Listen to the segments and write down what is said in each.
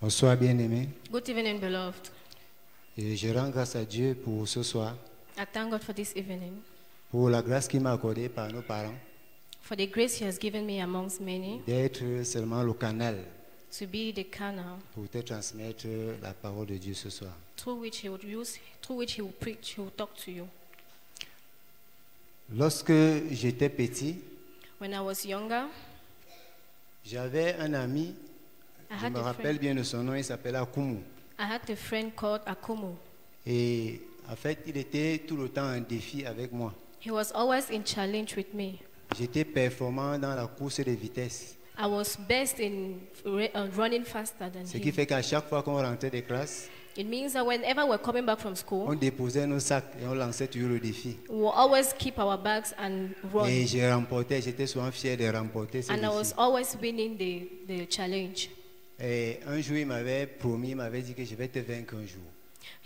Bonsoir bien-aimés. Good evening, beloved. Et je rends grâce à Dieu pour ce soir, I thank God for this evening, pour la grâce qu'il m'a accordée par nos parents, for the grace He has given me amongst many d'être seulement le canal to be the canal pour te transmettre la parole de Dieu ce soir. through which He would use, through which He will preach, He will talk to you. Lorsque j'étais petit, When I was younger, j'avais un ami, I je had me a rappelle friend. bien de son nom, il s'appelait Akumu. I had a friend called Akumu. Et en fait, il était tout le temps un défi avec moi. He was always in challenge with me. J'étais performant dans la course de vitesse. I was best in running faster than Ce qui him. fait qu'à chaque fois qu'on rentrait des classes, It means that whenever we're coming back from on school, déposait nos sacs et on lançait toujours le défi. we will always keep our bags and run. Et je remportais, j'étais souvent fier de remporter ce And I défi. was always winning the challenge. Et un jour, il m'avait promis, il m'avait dit que je vais te vaincre un jour.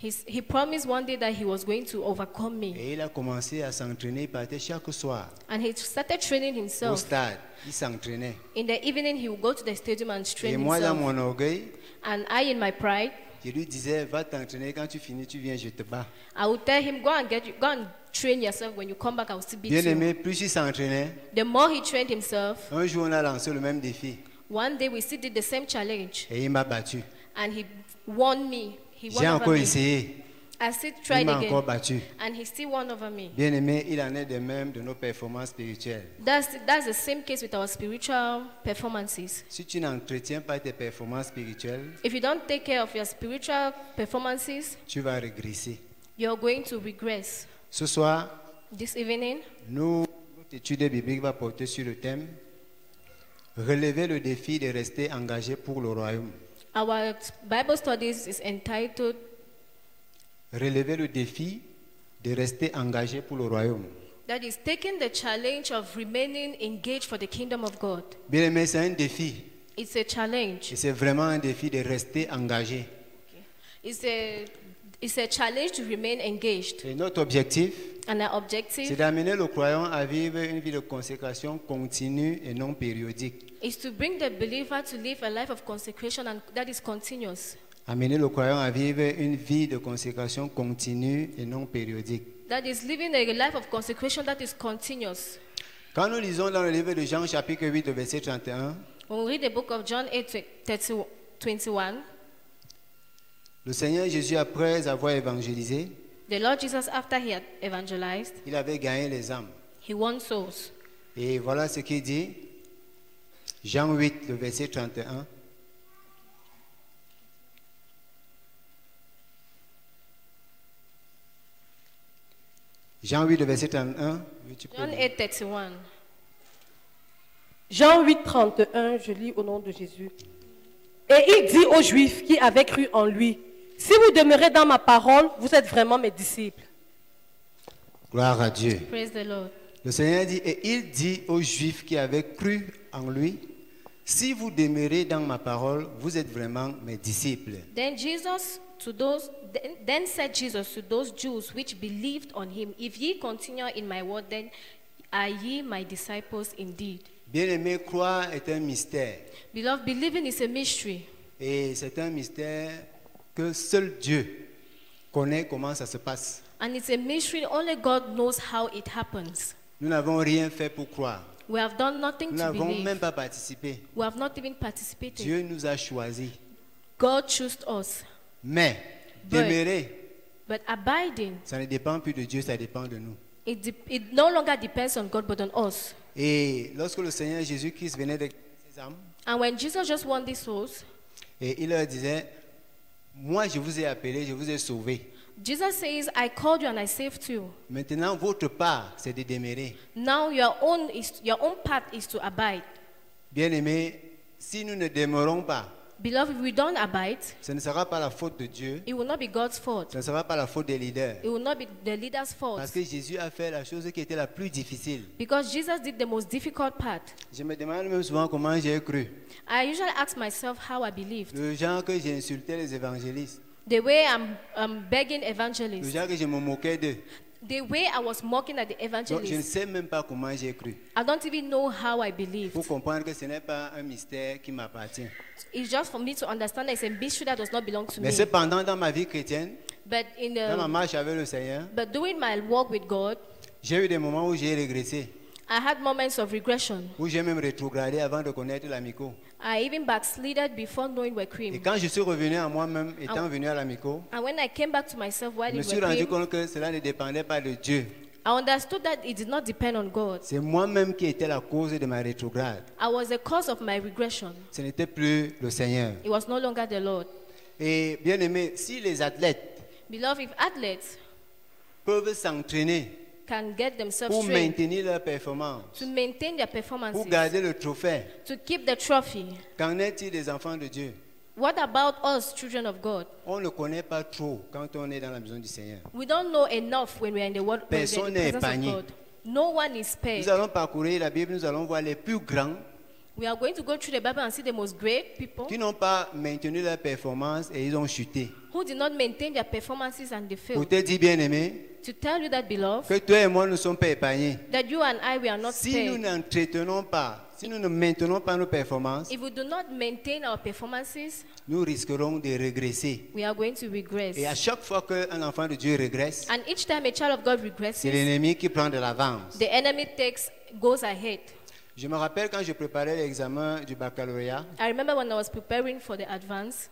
He promised one day that he was going to overcome me. Et il a commencé à s'entraîner, il partait chaque soir And he started training au himself. stade. Il s'entraînait. In the evening, he would go to the stadium and Et train moi, dans himself. mon orgueil, And I, in my pride, je lui disais, va t'entraîner, quand tu finis, tu viens, je te bats. I would tell him, go and train yourself. When you come back, I will still beat Bien you. aimé, plus il s'entraînait, The more he trained himself, un jour, on a lancé le même défi. one day we still did the same challenge. Et il m'a battu. And he won me. He won J'ai over encore me. essayé. I still Il tried m'a encore again. battu. And he still won over me. Bien aimé, il en est de même de nos performances spirituelles. That's the same case with our spiritual performances. Si tu n'entretiens pas tes performances spirituelles, If you don't take care of your spiritual performances, tu vas régresser. you're going to regress. Ce soir, This evening, notre étude biblique va porter sur le thème relever le défi de rester engagé pour le royaume. our Bible studies is entitled Relever le défi de rester engagé pour le royaume. that is taking the challenge of remaining engaged for the kingdom of God. Bien aimé, c'est un défi. It's a challenge. Et c'est vraiment un défi de rester engagé. It's a challenge to remain engaged. Et notre objectif, And our c'est objective d'amener le croyant à vivre une vie de consécration continue et non périodique. is to bring the believer to live a life of consecration and that is continuous. Amener le croyant à vivre une vie de consécration continue et non périodique. That is living a life of consecration that is continuous. Quand nous lisons dans le livre de Jean, chapitre 8, le verset 31, When we read the book of John 8:21, le Seigneur Jésus, après avoir évangélisé, the Lord Jesus, after he had evangelized, il avait gagné les âmes. he won souls. Et voilà ce qu'il dit. Jean 8, le verset 31. Jean 8, le verset 31. Tu peux John lire. 8:31. Jean 8, 31, je lis au nom de Jésus. Et il dit aux Juifs qui avaient cru en lui, si vous demeurez dans ma parole, vous êtes vraiment mes disciples. Gloire à Dieu. Praise the Lord. Le Seigneur dit, et il dit aux Juifs qui avaient cru en lui, si vous demeurez dans ma parole, vous êtes vraiment mes disciples. Then said Jesus to those Jews which believed on him, if ye continue in my word, then are ye my disciples indeed. Bien-aimé, croire est un mystère. Beloved, believing is a mystery. Et c'est un mystère que seul Dieu connaît comment ça se passe. And it's a mystery, only God knows how it happens. Nous n'avons rien fait pour croire. We have done nothing Nous to n'avons believe. même pas participé. We have not even participated. Dieu nous a choisis. God chose us. Mais demeurer, But abiding, ça ne dépend plus de Dieu, ça dépend de nous. it no longer depends on God but on us. Et lorsque le Seigneur Jésus-Christ venait de ses âmes, And when Jesus just won these souls, et il leur disait, moi je vous ai appelé, je vous ai sauvé. Jesus says, I called you and I saved you. Maintenant, votre part, c'est de demeurer. Now your own part is to abide. Bien-aimés, si nous ne demeurons pas, Beloved, if we don't abide, ce ne sera pas la faute de Dieu, it will not be God's fault. ce ne sera pas la faute des leaders. It will not be the leader's fault. Parce que Jésus a fait la chose qui était la plus difficile. Because Jesus did the most difficult part. Je me demande même souvent comment j'ai cru. I usually ask myself how I believed. Le genre que j'insultais les évangélistes, The way I'm begging le evangelists, genre que je me moquais d'eux. The way I was mocking at the Donc, je ne evangelist, sais même pas comment j'ai cru. I don't even know how I Il believed. faut comprendre que ce n'est pas un mystère qui m'appartient. It's just for me to understand that it's a mystery that does not belong to Mais me. cependant, dans ma vie chrétienne, But dans ma marche avec le Seigneur, doing my walk with God, j'ai eu des moments où j'ai régressé, I had moments of regression. où j'ai même rétrogradé avant de connaître l'amico. I even backslided before knowing Et Wequim. quand je suis revenu à moi-même, étant venu à l'amico, And when I came back to myself while je me in suis rendu Wequim, compte que cela ne dépendait pas de Dieu. I understood that it did not depend on God. C'est moi-même qui étais la cause de ma rétrograde. I was the cause of my regression. Ce n'était plus le Seigneur. It was no longer the Lord. Et bien aimé, si les athlètes Beloved, if athletes peuvent s'entraîner can get themselves pour trained maintenir leur performance, to maintain their pour performances, garder le trophée, to keep the trophy, qu'en est-il des enfants de Dieu? what about us, children of God? On ne connaît pas trop quand on est dans la maison du Seigneur. We don't know enough when we are in the world, when we are in Personne the n'est presence of épargné. God. No one is spared. Nous allons parcourir la Bible, nous allons voir les plus grands We are going to go through the Bible and see the most great people qui n'ont pas maintenu leur performance et ils ont chuté. who did not maintain their performances and they Pour failed. te dire, bien aimé, To tell you that, beloved, que toi et moi ne sommes pas épargnés. that you and I, we are not Si nous spared. n'entretenons pas, si nous ne maintenons pas nos performances, If we do not maintain our performances, nous risquerons de régresser. we are going to regress. Et à chaque fois qu'un enfant de Dieu régresse, And each time a child of God c'est regresses, l'ennemi qui prend de l'avance. the enemy goes ahead. Je me rappelle quand je préparais l'examen du baccalauréat, I remember when I was preparing for the advance,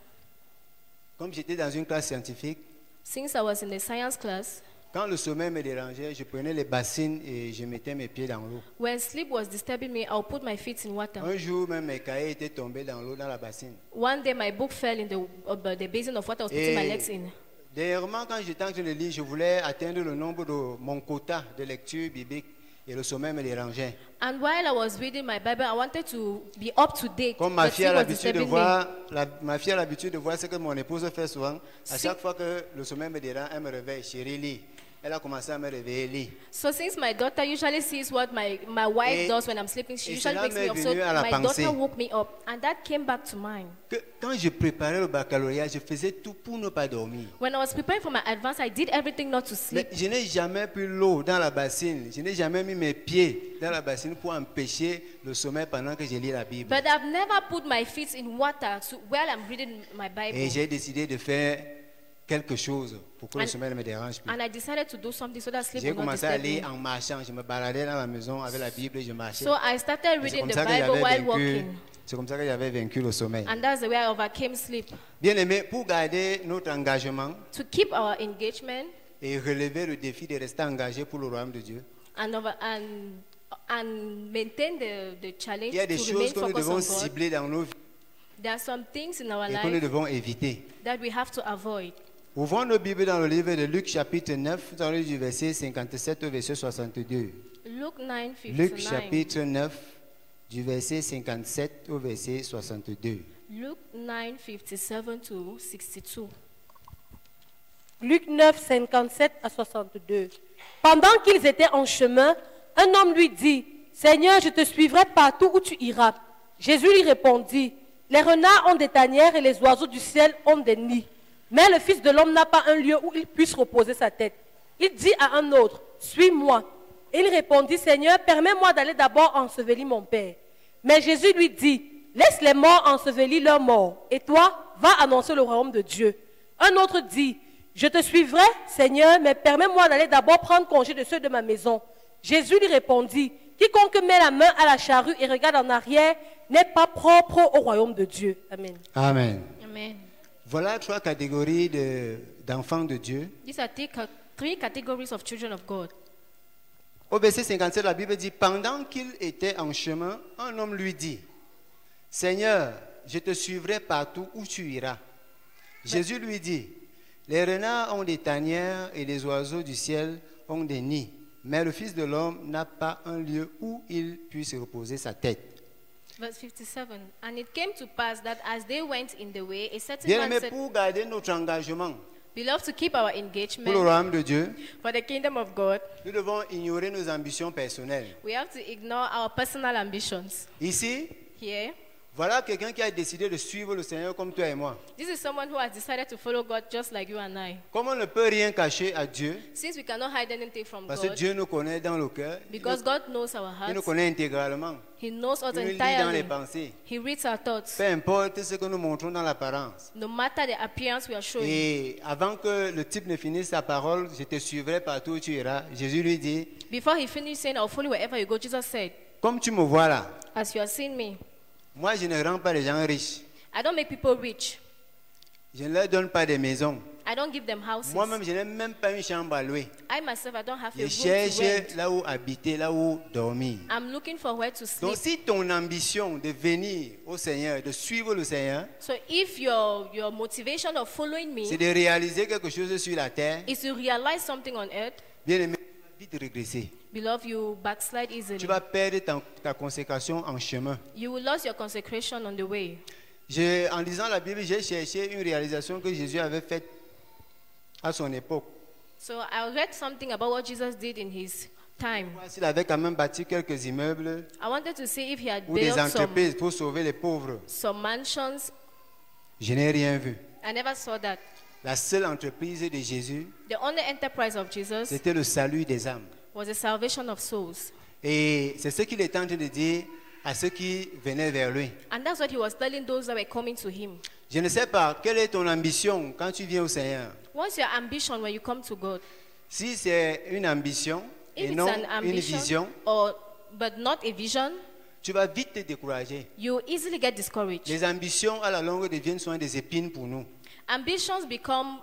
comme j'étais dans une classe scientifique, since I was in the science class, quand le sommeil me dérangeait, je prenais les bassines et je mettais mes pieds dans l'eau. when sleep was disturbing me, I'll put my feet in water. Un jour, même mes cahiers étaient tombés dans l'eau, dans la bassine. One day my book fell in the basin of water I was putting my legs in. Dernièrement, quand j'étais en train de lire, je voulais atteindre le nombre de mon quota de lecture biblique et le sommeil me dérangeait. And while I was reading my Bible, I wanted to be up to date. Comme ma but fille a sleep was l'habitude de disturbing me. voir, ma fille a l'habitude de voir ce que mon épouse fait souvent. À chaque fois que le sommeil me dérange, elle me réveille, chérie, lis. Elle a commencé à me réveiller, lis. So since my daughter usually sees what my wife Et- does when I'm sleeping, she et usually cela wakes me m'est up. So venu à la my pensée. daughter woke me up, and that came back to mind. Que quand je préparais le baccalauréat, je faisais tout pour ne pas dormir. When I was preparing for my advance, I did everything not to sleep. Mais je n'ai jamais pris l'eau dans la bassine. Je n'ai jamais mis mes pieds dans la bassine pour empêcher le sommeil pendant que je lis la Bible. But I've never put my feet in water while I'm reading my Et Bible. j'ai décidé de faire quelque chose pour que le And- sommeil ne me dérange plus. And I decided to do something so that sleep J'ai will not commencé à disturb me. lire en marchant. Je me baladais dans la maison avec la Bible et je marchais. So I started Et c'est reading comme the ça que Bible j'avais while vaincu. walking. C'est comme ça que j'avais vaincu le sommeil. And that's the way I overcame sleep. Bien aimé, pour garder notre engagement To keep our engagement et relever le défi de rester engagé pour le royaume de Dieu, and maintain the challenge il y a des to choses remain que nous focused devons on God, cibler dans nos vies there are some things in our et que nous life devons éviter. that we have to avoid. Ouvrons nos Bibles dans le livre de Luc chapitre 9, nous allons lire du verset 57 au verset 62. Luke 9:59. Luc chapitre 9, du verset 57 au verset 62. Luke 9:57 to 62. Luc 9, 57 à 62. Pendant qu'ils étaient en chemin, un homme lui dit, Seigneur, je te suivrai partout où tu iras. Jésus lui répondit, les renards ont des tanières et les oiseaux du ciel ont des nids. Mais le Fils de l'homme n'a pas un lieu où il puisse reposer sa tête. Il dit à un autre, suis-moi. Et il répondit, Seigneur, permets-moi d'aller d'abord ensevelir mon Père. Mais Jésus lui dit, laisse les morts ensevelir leurs morts. Et toi, va annoncer le royaume de Dieu. Un autre dit, je te suivrai, Seigneur, mais permets-moi d'aller d'abord prendre congé de ceux de ma maison. Jésus lui répondit, quiconque met la main à la charrue et regarde en arrière n'est pas propre au royaume de Dieu. Amen. Amen. Amen. Voilà trois catégories d'enfants de Dieu. These are three categories of children of God. Au verset 57, la Bible dit, pendant qu'il était en chemin, un homme lui dit, Seigneur, je te suivrai partout où tu iras. Jésus lui dit, les renards ont des tanières et les oiseaux du ciel ont des nids, mais le Fils de l'homme n'a pas un lieu où il puisse reposer sa tête. Verse 57. And it came to pass that as they went in the way, a certain Bien man aimé, said, pour garder notre engagement Beloved, to keep our pour le engagement royaume de Dieu, for the kingdom of God, nous devons ignorer nos ambitions personnelles. we have to ignore our personal ambitions. Ici, Here, Voilà quelqu'un qui a décidé de suivre le Seigneur comme toi et moi. This is someone who has decided to follow God just like you and I. Comme on ne peut rien cacher à Dieu, Since we cannot hide anything from parce que God, Dieu nous connaît dans le cœur, because God knows our il nous hearts, connaît intégralement. He knows us Il nous lit dans les entirely. pensées. He reads our thoughts. Peu importe ce que nous montrons dans l'apparence. No matter the appearance we are showing. Et avant que le type ne finisse sa parole, je te suivrai partout où tu iras. Jésus lui dit, Before he finished saying, I'll follow wherever you go, Jesus said, comme tu me vois là, as you are seeing me, moi je ne rends pas les gens riches. I don't make people rich. Je ne leur donne pas des maisons. I don't give them houses. Moi-même, je n'ai même pas une chambre à louer. I myself, I don't have a Je room to cherche rent. là où habiter, là où dormir. I'm looking for where to sleep. Donc si ton ambition de venir au Seigneur, de suivre le Seigneur, So if your motivation of following c'est me de réaliser quelque chose sur la terre, is to realize something on earth, bien aimé, tu vas vite régresser. beloved, you backslide Tu easily. vas perdre ta consécration en chemin. You will lose your consecration on the way. En lisant la Bible, j'ai cherché une réalisation que Jésus avait faite à son époque. So I read something about what Jesus did in his time. Voir s'il avait quand même bâti quelques immeubles I wanted to see if he had ou des built entreprises pour sauver les pauvres. some mansions. Je n'ai rien vu. I never saw that. La seule entreprise de Jésus, The only enterprise of Jesus c'était le salut des âmes. was the salvation of souls. Et c'est ce qu'il était en train de dire à ceux qui venaient vers lui. And that's what he was telling those that were coming to him. Je ne sais pas, quelle est ton ambition quand tu viens au Seigneur? What's your ambition when you come to God? Si c'est une ambition If et it's non an une vision, ambition, or but not a vision, tu vas vite te décourager. you easily get discouraged. Les ambitions à la longue deviennent souvent des épines pour nous. Ambitions become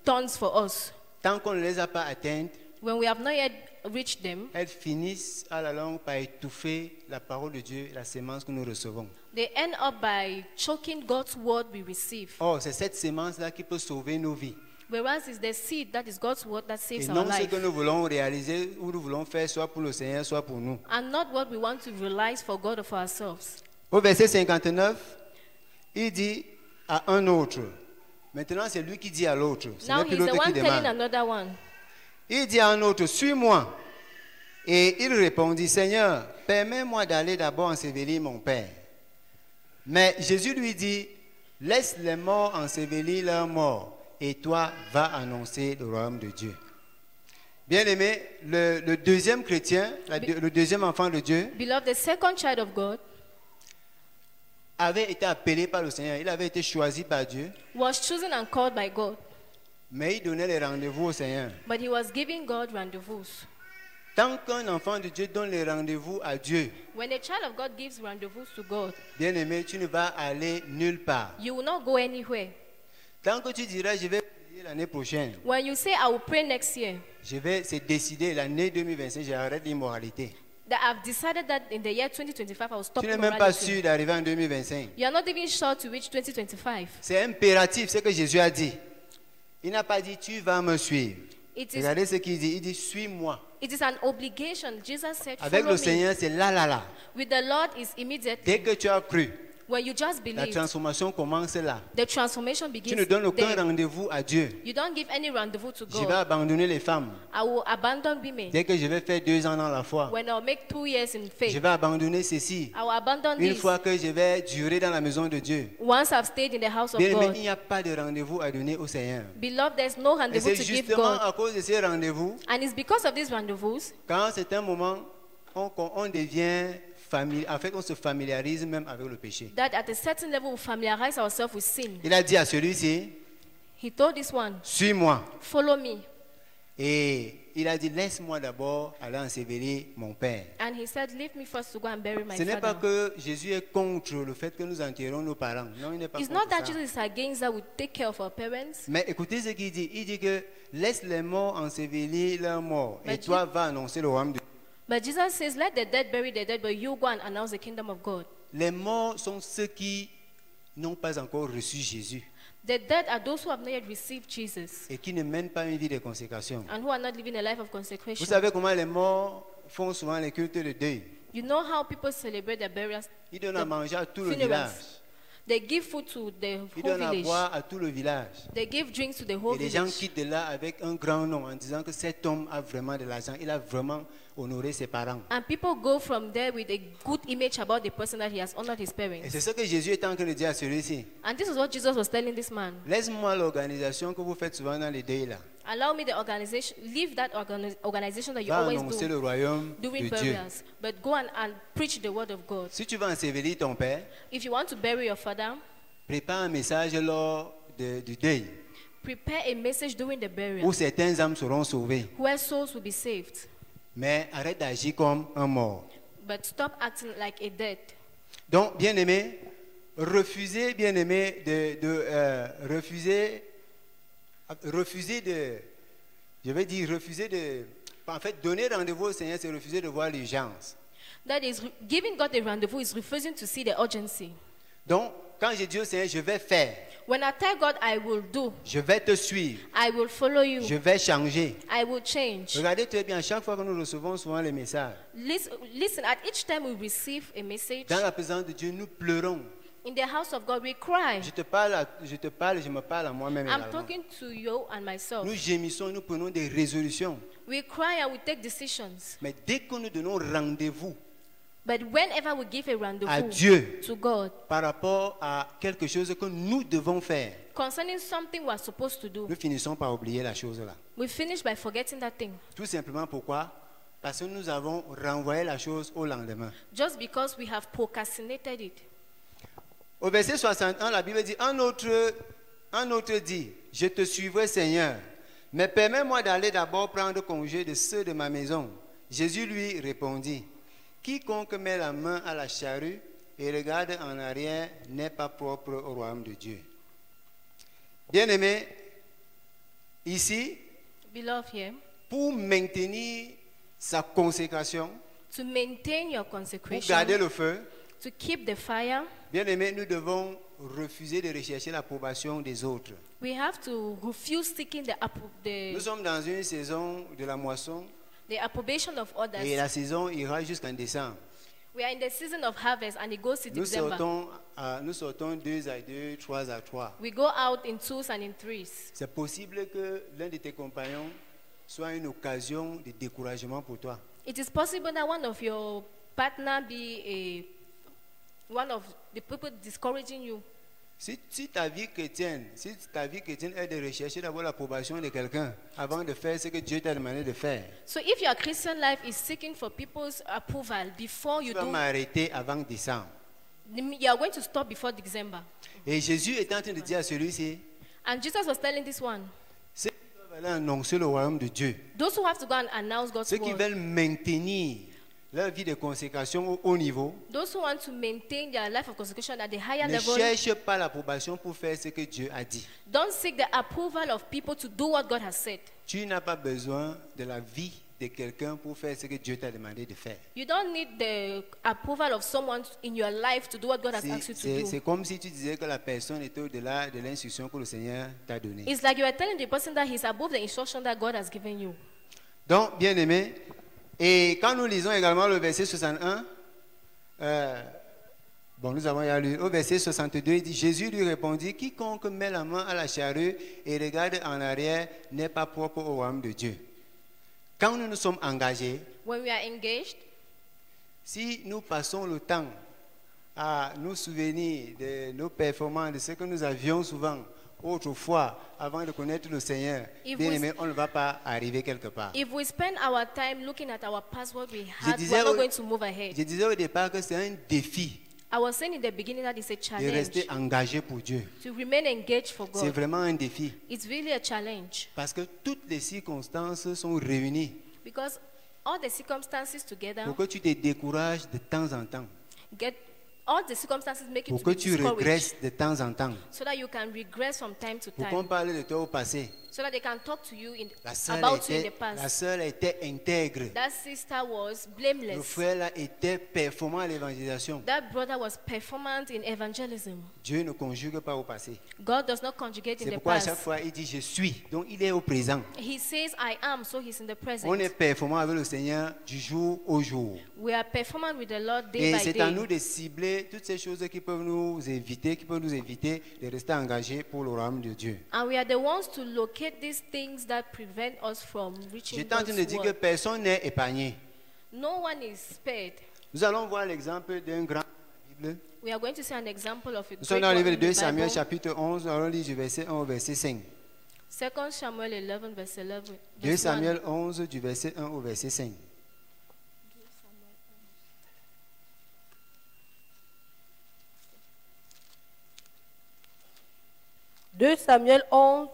thorns for us. Tant qu'on ne les a pas atteintes, When we have not yet reached them, elles finissent à la longue par étouffer la parole de Dieu, la sémence que nous recevons. they end up by choking God's word we receive. Or, c'est cette sémence-là qui peut sauver nos vies. Whereas it's the seed that is God's word that Et saves our non ce life. que nous voulons réaliser ou nous voulons faire, soit pour le Seigneur, soit pour nous. And not what we want to realize for God or for ourselves. Au verset 59, il dit à un autre. Maintenant, c'est lui qui dit à l'autre. Ce Now n'est plus he's the l'autre qui one telling demande. another one. Il dit à un autre, suis-moi. Et il répondit, Seigneur, permets-moi d'aller d'abord ensevelir mon père. Mais Jésus lui dit, laisse les morts ensevelir leurs morts, et toi, va annoncer le royaume de Dieu. Bien-aimé, le deuxième chrétien, le deuxième enfant de Dieu, Beloved, the second child of God avait été appelé par le Seigneur. Il avait été choisi par Dieu, was chosen and called by God, mais il donnait les rendez-vous au Seigneur. but he was giving God rendezvous. Tant qu'un enfant de Dieu donne les rendez-vous à Dieu, When a child of God gives rendezvous to God, bien-aimé, tu ne vas aller nulle part. you will not go anywhere. Tant que tu diras, je vais prier l'année prochaine, When you say, I will pray next year, c'est décidé, l'année 2025, j'arrête l'immoralité. that I've decided that in the year 2025 I will stop Tu n'es même pas immorality. sûr d'arriver en 2025. You are not even sure to reach 2025. C'est impératif, ce que Jésus a dit. Il n'a pas dit, tu vas me suivre. It is, Regardez ce qu'il dit. Il dit, suis-moi. it is an obligation. Jesus said, Avec follow le me. Seigneur, c'est là, là, là. With the Lord is immediate. Dès que tu as cru, When you just la believe, transformation commence là. the transformation Tu begins ne donnes aucun there. rendez-vous à Dieu. You don't give any rendezvous to Je vais God. abandonner les femmes. I will abandon women. Dès que je vais faire 2 ans dans la foi, When I'll make 2 years in faith, je vais abandonner ceci. I will abandon Une this. fois que je vais durer dans la maison de Dieu. Once I've stayed in the house of Bien aimé, God. il n'y a pas de rendez-vous à donner au Seigneur. Beloved, there's no Et rendezvous c'est to give justement God. à cause de ces rendez-vous, And it's because of these rendezvous, quand c'est un moment, on devient familier. En fait, on se familiarise même avec le péché. that at a certain level we familiarize ourselves with sin. Il a dit à celui-ci, He told this one, suis-moi. follow me. Et il a dit, laisse-moi d'abord aller ensevelir mon père. And he said, leave me first to go and bury my Ce n'est pas father. que Jésus est contre le fait que nous enterrons nos parents. Non, il n'est pas It's contre not that ça. Jesus is against that we take care of our parents. Mais écoutez ce qu'il dit. Il dit que laisse les morts ensevelir leurs morts. Et Mais toi, va annoncer le royaume de Dieu. But Jesus says, let the dead bury the dead, but you go and announce the kingdom of God. Les morts sont ceux qui n'ont pas encore reçu Jésus The dead are those who have not yet received Jesus et qui ne mènent pas une vie de consécration. and who are not living a life of Vous consecration. savez comment les morts font souvent les cultes de deuil. You know how people celebrate their burials? Ils donnent à manger à tout le Funerals. village. They give food to the Ils whole donnent à village. boire à tout le village. They give drinks to the whole Et les gens village. quittent de là avec un grand nom en disant que cet homme a vraiment de l'argent. Il a vraiment honoré ses parents. And people go from there with a good image about the person that he has honored his Et parents. c'est ce que Jésus est en train de dire à celui-ci. And this is what Jesus was telling this man. Laisse-moi l'organisation que vous faites souvent dans les deuils là. Allow me the organization, leave that organization that you Va always annoncer do le royaume during de Dieu. burials, but go and preach the word of God. Si tu vas ensevelir ton père, If you want to bury your father, prépare un message lors du deuil prepare a message during the où burial certaines âmes seront sauvées. where souls will be saved. Mais arrête d'agir comme un mort. But stop acting like a dead. Donc, bien-aimé, refuser, bien-aimé, refuser de, je vais dire, refuser de, en fait, donner rendez-vous au Seigneur, c'est refuser de voir l'urgence. That is, giving God a rendezvous is refusing to see the urgency. Donc, quand je dis au Seigneur, je vais faire, When I tell God I will do, je vais te suivre, I will follow you, je vais changer. I will change. Regardez très bien, chaque fois que nous recevons souvent les messages, Listen, at each time we receive a message, dans la présence de Dieu, nous pleurons. in the house of God we cry. Je me parle à moi-même I'm également. talking to you and myself. Nous gémissons, nous prenons des résolutions. We cry and we take decisions. Mais dès que nous donnons rendez-vous But whenever we give a à rendezvous Dieu to God par rapport à quelque chose que nous devons faire, concerning something we're supposed to do, nous finissons par oublier la chose là. we finish by forgetting that thing. Tout simplement pourquoi? Parce que nous avons renvoyé la chose au lendemain. Just because we have procrastinated it. Au verset 61, la Bible dit, un autre dit, je te suivrai Seigneur, mais permets-moi d'aller d'abord prendre congé de ceux de ma maison. Jésus lui répondit, quiconque met la main à la charrue et regarde en arrière n'est pas propre au royaume de Dieu. Bien-aimé, ici, Beloved here, pour maintenir sa consécration, to maintain your pour consecration, garder le feu, to keep the fire, bien-aimé, nous devons refuser de rechercher l'approbation des autres. we have to refuse seeking Nous sommes dans une saison de la moisson the approbation of et others. la saison ira jusqu'en décembre. We are in the season of harvest and it goes to Nous December. sortons 2 à 2, 3 à 3. We go out in twos and in threes. C'est possible que l'un de tes compagnons soit une occasion de découragement pour toi. It is possible that one of your partner be one of the people discouraging you. Si ta vie chrétienne est de rechercher d'abord l'approbation de quelqu'un avant de faire ce que Dieu t'a demandé de faire, So if your Christian life is seeking for people's approval before tu you vas do, m'arrêter avant décembre. you are going to stop before December. Et Jésus est en train de dire à celui-ci, And Jesus was telling this one, ceux qui doivent aller annoncer le royaume de Dieu, those who have to go and announce God's ceux qui word, veulent maintenir leur vie de consécration au haut niveau, those who want to maintain their life of consecration at the higher ne level, cherchent pas l'approbation pour faire ce que Dieu a dit. don't seek the approval of people to do what God has said. Tu n'as pas besoin de la vie de quelqu'un pour faire ce que Dieu t'a demandé de faire. You don't need the approval of someone in your life to do what God has asked you to C'est do. comme si tu disais que la personne était au-delà de l'instruction que le Seigneur t'a donnée. It's like you are telling the person that he's above the instruction that God has given you. Donc, bien aimé, et quand nous lisons également le verset 61, nous avons lu au verset 62, il dit, Jésus lui répondit, quiconque met la main à la charrue et regarde en arrière n'est pas propre au royaume de Dieu. Quand nous nous sommes engagés, When we are engaged, si nous passons le temps à nous souvenir de nos performances, de ce que nous avions souvent autrefois avant de connaître le Seigneur, If bien we- aimé, on ne va pas arriver quelque part. if we spend our time looking at our past, what we Je had, disais we're not au- going to move ahead. Je disais au départ que c'est un défi I was saying in the beginning that it's a de challenge rester engagé pour Dieu. to remain engaged for C'est God. vraiment un défi It's really a challenge parce que toutes les circonstances sont réunies because all the circumstances together pour que tu te décourages de temps en temps, all the circumstances make you pour to que be tu discouraged, regresses de temps en temps, so that you can regress from time to pour qu'on time, parle de toi au passé. so that they can talk to you La sœur about you in the était, la past. sœur était intègre. That sister was Le blameless. frère là était performant à l'évangélisation. That brother was performant in evangelism. Dieu ne conjugue pas au passé. God does not conjugate in C'est the pourquoi à chaque past. fois il dit je suis. Donc il est au présent. He says, I am, so he's in the present. On est performant avec le Seigneur du jour au jour. We are performant with the Lord day Et by c'est à nous day. de cibler toutes ces choses qui peuvent nous éviter, de rester engagés pour le royaume de Dieu. And we are the ones to locate these things that prevent us from reaching J'étais en train de God's dire que word. personne n'est épargné. No one is spared. Nous allons voir l'exemple d'un grand Bible. We are going to see an example of a Nous sommes great dans le one livre de in 2 the Samuel Bible. chapitre 11, on lit du verset 1 au verset 5. 2 Samuel 11, verse 11. 2 verse 1. Samuel 11 du verset 1 au verset 5. « 2 Samuel 11,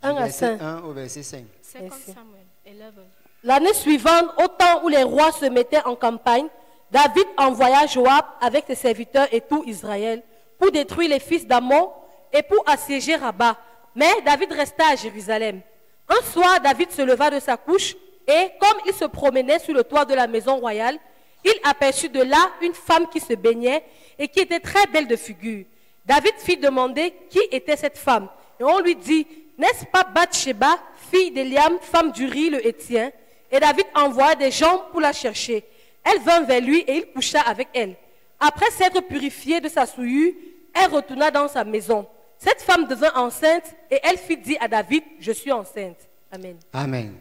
1 à Verset 5. 1 au verset 5. 2 Merci. Samuel 11. L'année suivante, au temps où les rois se mettaient en campagne, David envoya Joab avec ses serviteurs et tout Israël pour détruire les fils d'Ammon et pour assiéger Rabat. Mais David resta à Jérusalem. Un soir, David se leva de sa couche et, comme il se promenait sur le toit de la maison royale, il aperçut de là une femme qui se baignait et qui était très belle de figure. David fit demander qui était cette femme. Et on lui dit, n'est-ce pas Bathsheba, fille d'Eliam, femme d'Uri le Héthien? Et David envoya des gens pour la chercher. Elle vint vers lui et il coucha avec elle. Après s'être purifiée de sa souillure, elle retourna dans sa maison. Cette femme devint enceinte et elle fit dire à David, je suis enceinte. Amen. Amen.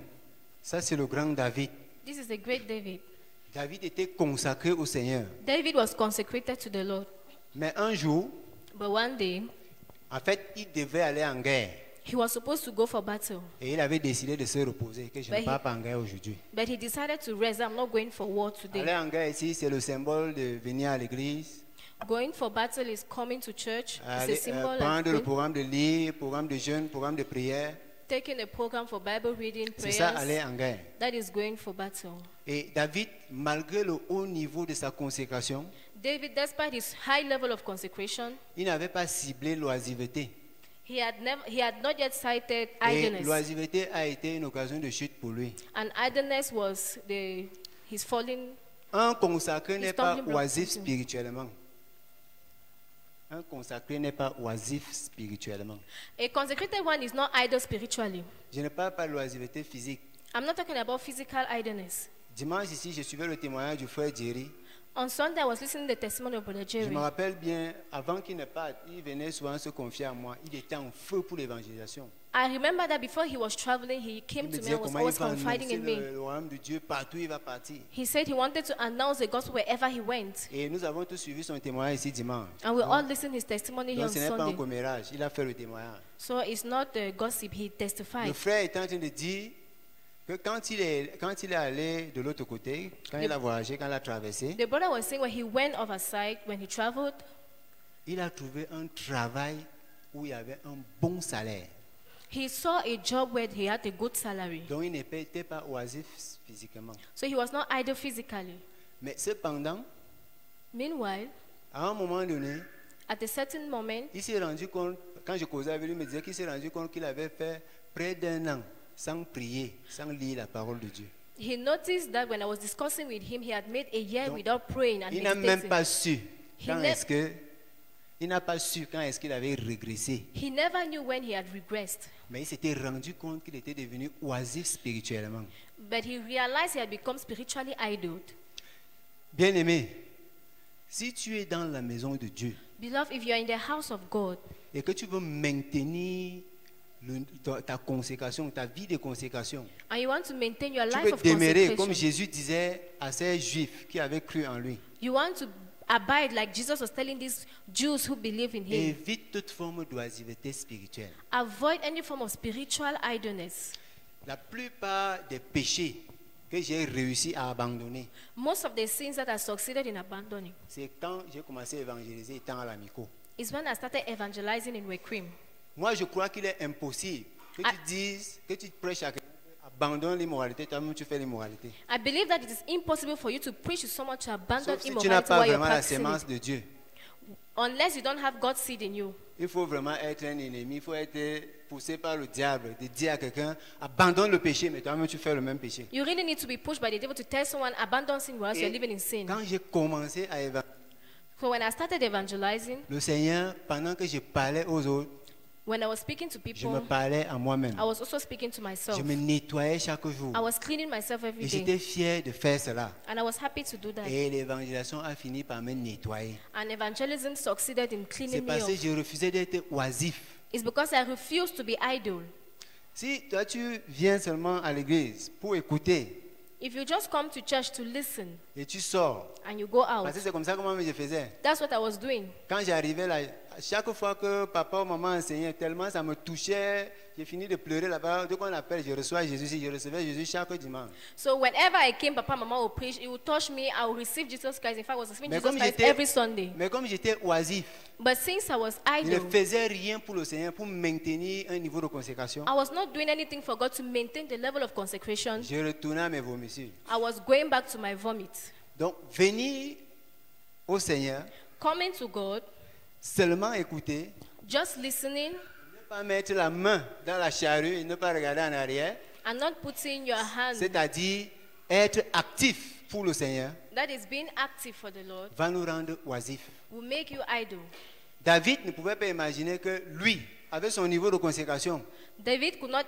Ça, c'est le grand David. This is the great David. David était consacré au Seigneur. David was consecrated to the Lord. Mais un jour, But one day, en fait, il devait aller en guerre. he was supposed to go for battle. Et il avait décidé de se reposer, que je ne Mais pars pas en guerre aujourd'hui. But he decided to rest. I'm not going for war Aller today. en guerre ici, c'est le symbole de venir à l'église, Going for battle is coming to church. It's a aller, symbol of prendre le going- programme de lire, programme de jeûne, programme de prière. taking a program for Bible reading, C'est ça, aller prayers. en guerre. That is going for battle. Et David, malgré le haut niveau de sa consécration, David, despite his high level of consecration, il n'avait pas ciblé l'oisiveté. he had not yet cited Et idleness. l'oisiveté a été une occasion de chute pour lui. And idleness was his falling. Un consacré n'est pas stumbling block oisif for him. spirituellement. Un consacré n'est pas oisif spirituellement. A consecrated one is not idle spiritually. Je ne parle pas de l'oisiveté physique. I'm not talking about physical idleness. Dimanche ici, je suivais le témoignage du frère Jerry. On Sunday, I was listening to the testimony of Brother Je Jerry. me rappelle bien, avant qu'il ne parte, il venait souvent se confier à moi. Il était en feu pour l'évangélisation. I remember that before he was traveling, he Il came me to me disait and was comment il always va confiding annoncer in me. le royaume de Dieu partout où il va partir. He said he wanted to announce the gospel wherever he went. Et nous avons tous suivi son témoignage ici dimanche. And we all listened his testimony here Donc on ce n'est pas un Sunday. commérage, il a fait le témoignage. So it's not gossip, he Le testified. frère est en train de dire que quand il est allé de l'autre côté, quand il a voyagé, quand il a traversé, The brother was saying when he went overside, when he traveled, il a trouvé un travail où il y avait un bon salaire. he saw a job where he had a good salary. Donc il n'était pas oisif physiquement. So he was not idle physically. Mais cependant, Meanwhile, à un moment donné, at a certain moment, il s'est rendu compte, quand je causais avec lui, il me disait qu'il s'est rendu compte qu'il avait fait près d'1 an sans prier, sans lire la parole de Dieu. he noticed that when I was discussing with him, he had made a year Donc, without praying and Il n'a même meditating. pas su quand ne- est-ce que il n'a pas su quand est-ce qu'il avait régressé. He never knew when he had regressed, Mais il s'était rendu compte qu'il était devenu oisif spirituellement. but he realized he had become spiritually idled. Bien-aimé, si tu es dans la maison de Dieu Beloved, if you are in the house of God et que tu veux maintenir ta consécration, ta vie de consécration, and you want to maintain your tu life veux of demeurer comme consecration, Jésus disait à ces Juifs qui avaient cru en lui. you want to abide like Jesus was telling these Jews who believe in him. Évite toute forme d'oisiveté spirituelle. Avoid any form of spiritual idleness. La plupart des péchés que j'ai réussi à abandonner, Most of the sins that I succeeded in abandoning c'est quand j'ai commencé à évangéliser étant à l'amico. is when I started evangelizing in Wekrim. Moi, je crois qu'il est impossible que tu dises, que tu prêches à quelqu'un, abandonne l'immoralité, toi-même tu fais l'immoralité. I believe that it is impossible for you to preach to someone to abandon Sauf si tu n'as immorality pas while you're vraiment la practicing sémence it, de Dieu. unless you don't have God's seed in you. Il faut vraiment être un ennemi, il faut être poussé par le diable, de dire à quelqu'un, abandonne le péché, mais toi-même tu fais le même péché. You really need to be pushed by the devil to tell someone abandon sin whilst you're Et living in sin. quand j'ai commencé à évangéliser, So when I started evangelizing, le Seigneur, pendant que je parlais aux autres, when I was speaking to je me people, parlais à moi-même. I was also speaking to myself. Je me nettoyais chaque jour. I was cleaning myself every Et day. j'étais fier de faire cela. And I was happy to do that. Et l'évangélisation a fini par me nettoyer. And evangelism succeeded in C'est cleaning me parce que up. je refusais d'être oisif. It's because I refused to be idle. Si toi tu viens seulement à l'église pour écouter If you just come to church to listen et tu sors, and you go out, parce que c'est comme ça que moi je faisais. that's what I was doing. Quand j'arrivais là, chaque fois que papa ou maman enseignait, tellement ça me touchait, j'ai fini de pleurer là-bas. Dès qu'on appelle, je reçois Jésus, je recevais Jésus chaque dimanche. So whenever I came, Papa, Mama would preach. It would touch me. I would receive Jesus Christ. In fact, I was receiving Mais Jesus comme Christ j'étais- every Sunday. Mais comme j'étais oisif, But since I was je ne idle, faisais rien pour le Seigneur, pour maintenir un niveau de consécration. I was not doing anything for God to maintain the level of consecration. Je retournais à mes vomissures. I was going back to my vomit. Donc, venir au Seigneur, Coming to God, seulement écouter, just listening, ne pas mettre la main dans la charrue et ne pas regarder en arrière, and not putting your hand, c'est-à-dire être actif pour le Seigneur, that is being active for the Lord, va nous rendre oisifs. will make you idle. David ne pouvait pas imaginer que lui, avec son niveau de consécration, David could not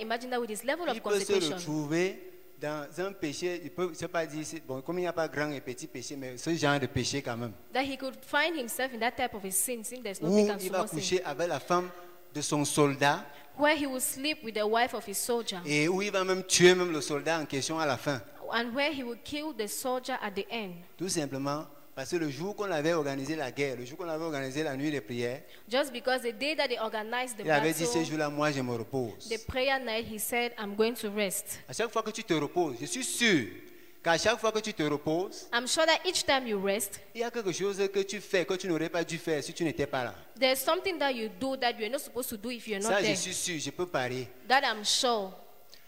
imagine that with his level il of peut se consecration, retrouver dans un péché, il peut, je ne sais pas dire, bon, comme il n'y a pas grand et petit péché, mais ce genre de péché quand même, that he could find himself in that type of a sin, since there's no où big and il va small sin, coucher avec la femme de son soldat where he will sleep with the wife of his soldier, et où il va même tuer même le soldat en question à la fin. and where he will kill the soldier at the end. Tout simplement parce que le jour qu'on avait organisé la guerre, le jour qu'on avait organisé la nuit de prière, Just because the day that they organized the il avait dit ce battle, jour-là, moi je me repose. the prayer night, he said, I'm going to rest. À chaque fois que tu te reposes, je suis sûr qu'à chaque fois que tu te reposes, I'm sure that each time you rest, il y a quelque chose que tu fais que tu n'aurais pas dû faire si tu n'étais pas là. there's something that you do that you're not supposed to do if you're Ça, not je there. suis sûr, je peux parier. That I'm sure.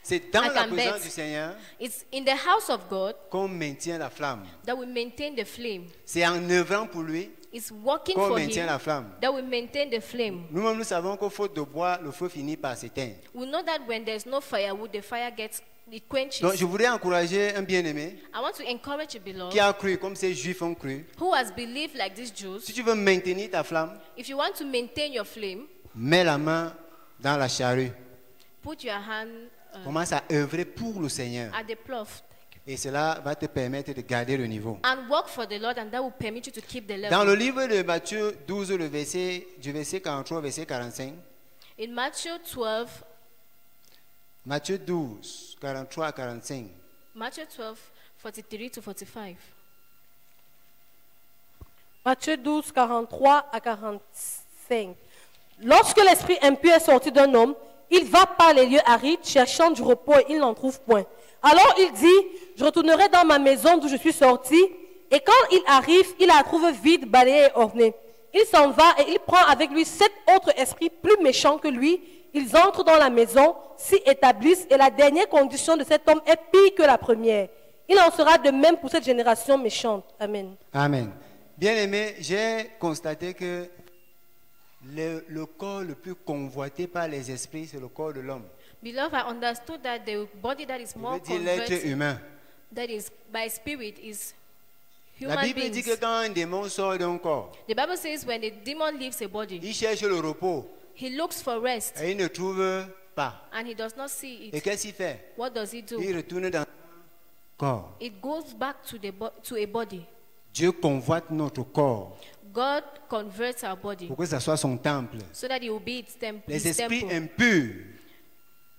C'est dans I la can présence bet. du Seigneur It's in the house of God qu'on maintient la flamme. that we maintain the flame. C'est en œuvrant pour lui It's working qu'on for maintient him la flamme. that we maintain the flame. Nous-mêmes, nous savons qu'au faute de bois, le feu finit par s'éteindre. We know that when there's no firewood, the fire it quenches. Donc, je voudrais encourager un bien-aimé I want to encourage you, beloved, qui a cru comme ces Juifs ont cru. who has believed like these Jews. Si tu veux maintenir ta flamme, If you want to maintain your flame, mets la main dans la charrue. put your hand Commence à œuvrer pour le Seigneur. at the plough. Et cela va te permettre de garder le niveau. And work for the Lord, and that will permit you to keep the Dans le level. livre de Matthieu 12, du verset 43 au verset 45, In Matthew 12, Matthieu 12, 43 à 45, Matthew 12, 43 to 45. Matthieu 12, 43 à 45. Lorsque l'esprit impur est sorti d'un homme, il va par les lieux arides cherchant du repos et il n'en trouve point. Alors il dit, je retournerai dans ma maison d'où je suis sorti. Et quand il arrive, il la trouve vide, balayée et ornée. Il s'en va et il prend avec lui 7 autres esprits plus méchants que lui. Ils entrent dans la maison, s'y établissent et la dernière condition de cet homme est pire que la première. Il en sera de même pour cette génération méchante. Amen. Amen. Bien aimé, j'ai constaté que le corps le plus convoité par les esprits, c'est le corps de l'homme. Beloved, I understood that the body that is Je more veux dire l'être converted, humain. that is by spirit, is La human Bible dit que beings. quand un démon sort d'un corps, The Bible says when the demon leaves a body, il cherche le repos he looks for rest et il ne trouve pas. and he does not see Et it. qu'est-ce qu'il fait? What does he do? Il retourne dans le corps. It goes back to a body. Dieu convoite notre corps God converts our body pour que ça soit son temple. so that it will be its Les his esprits temple. impurs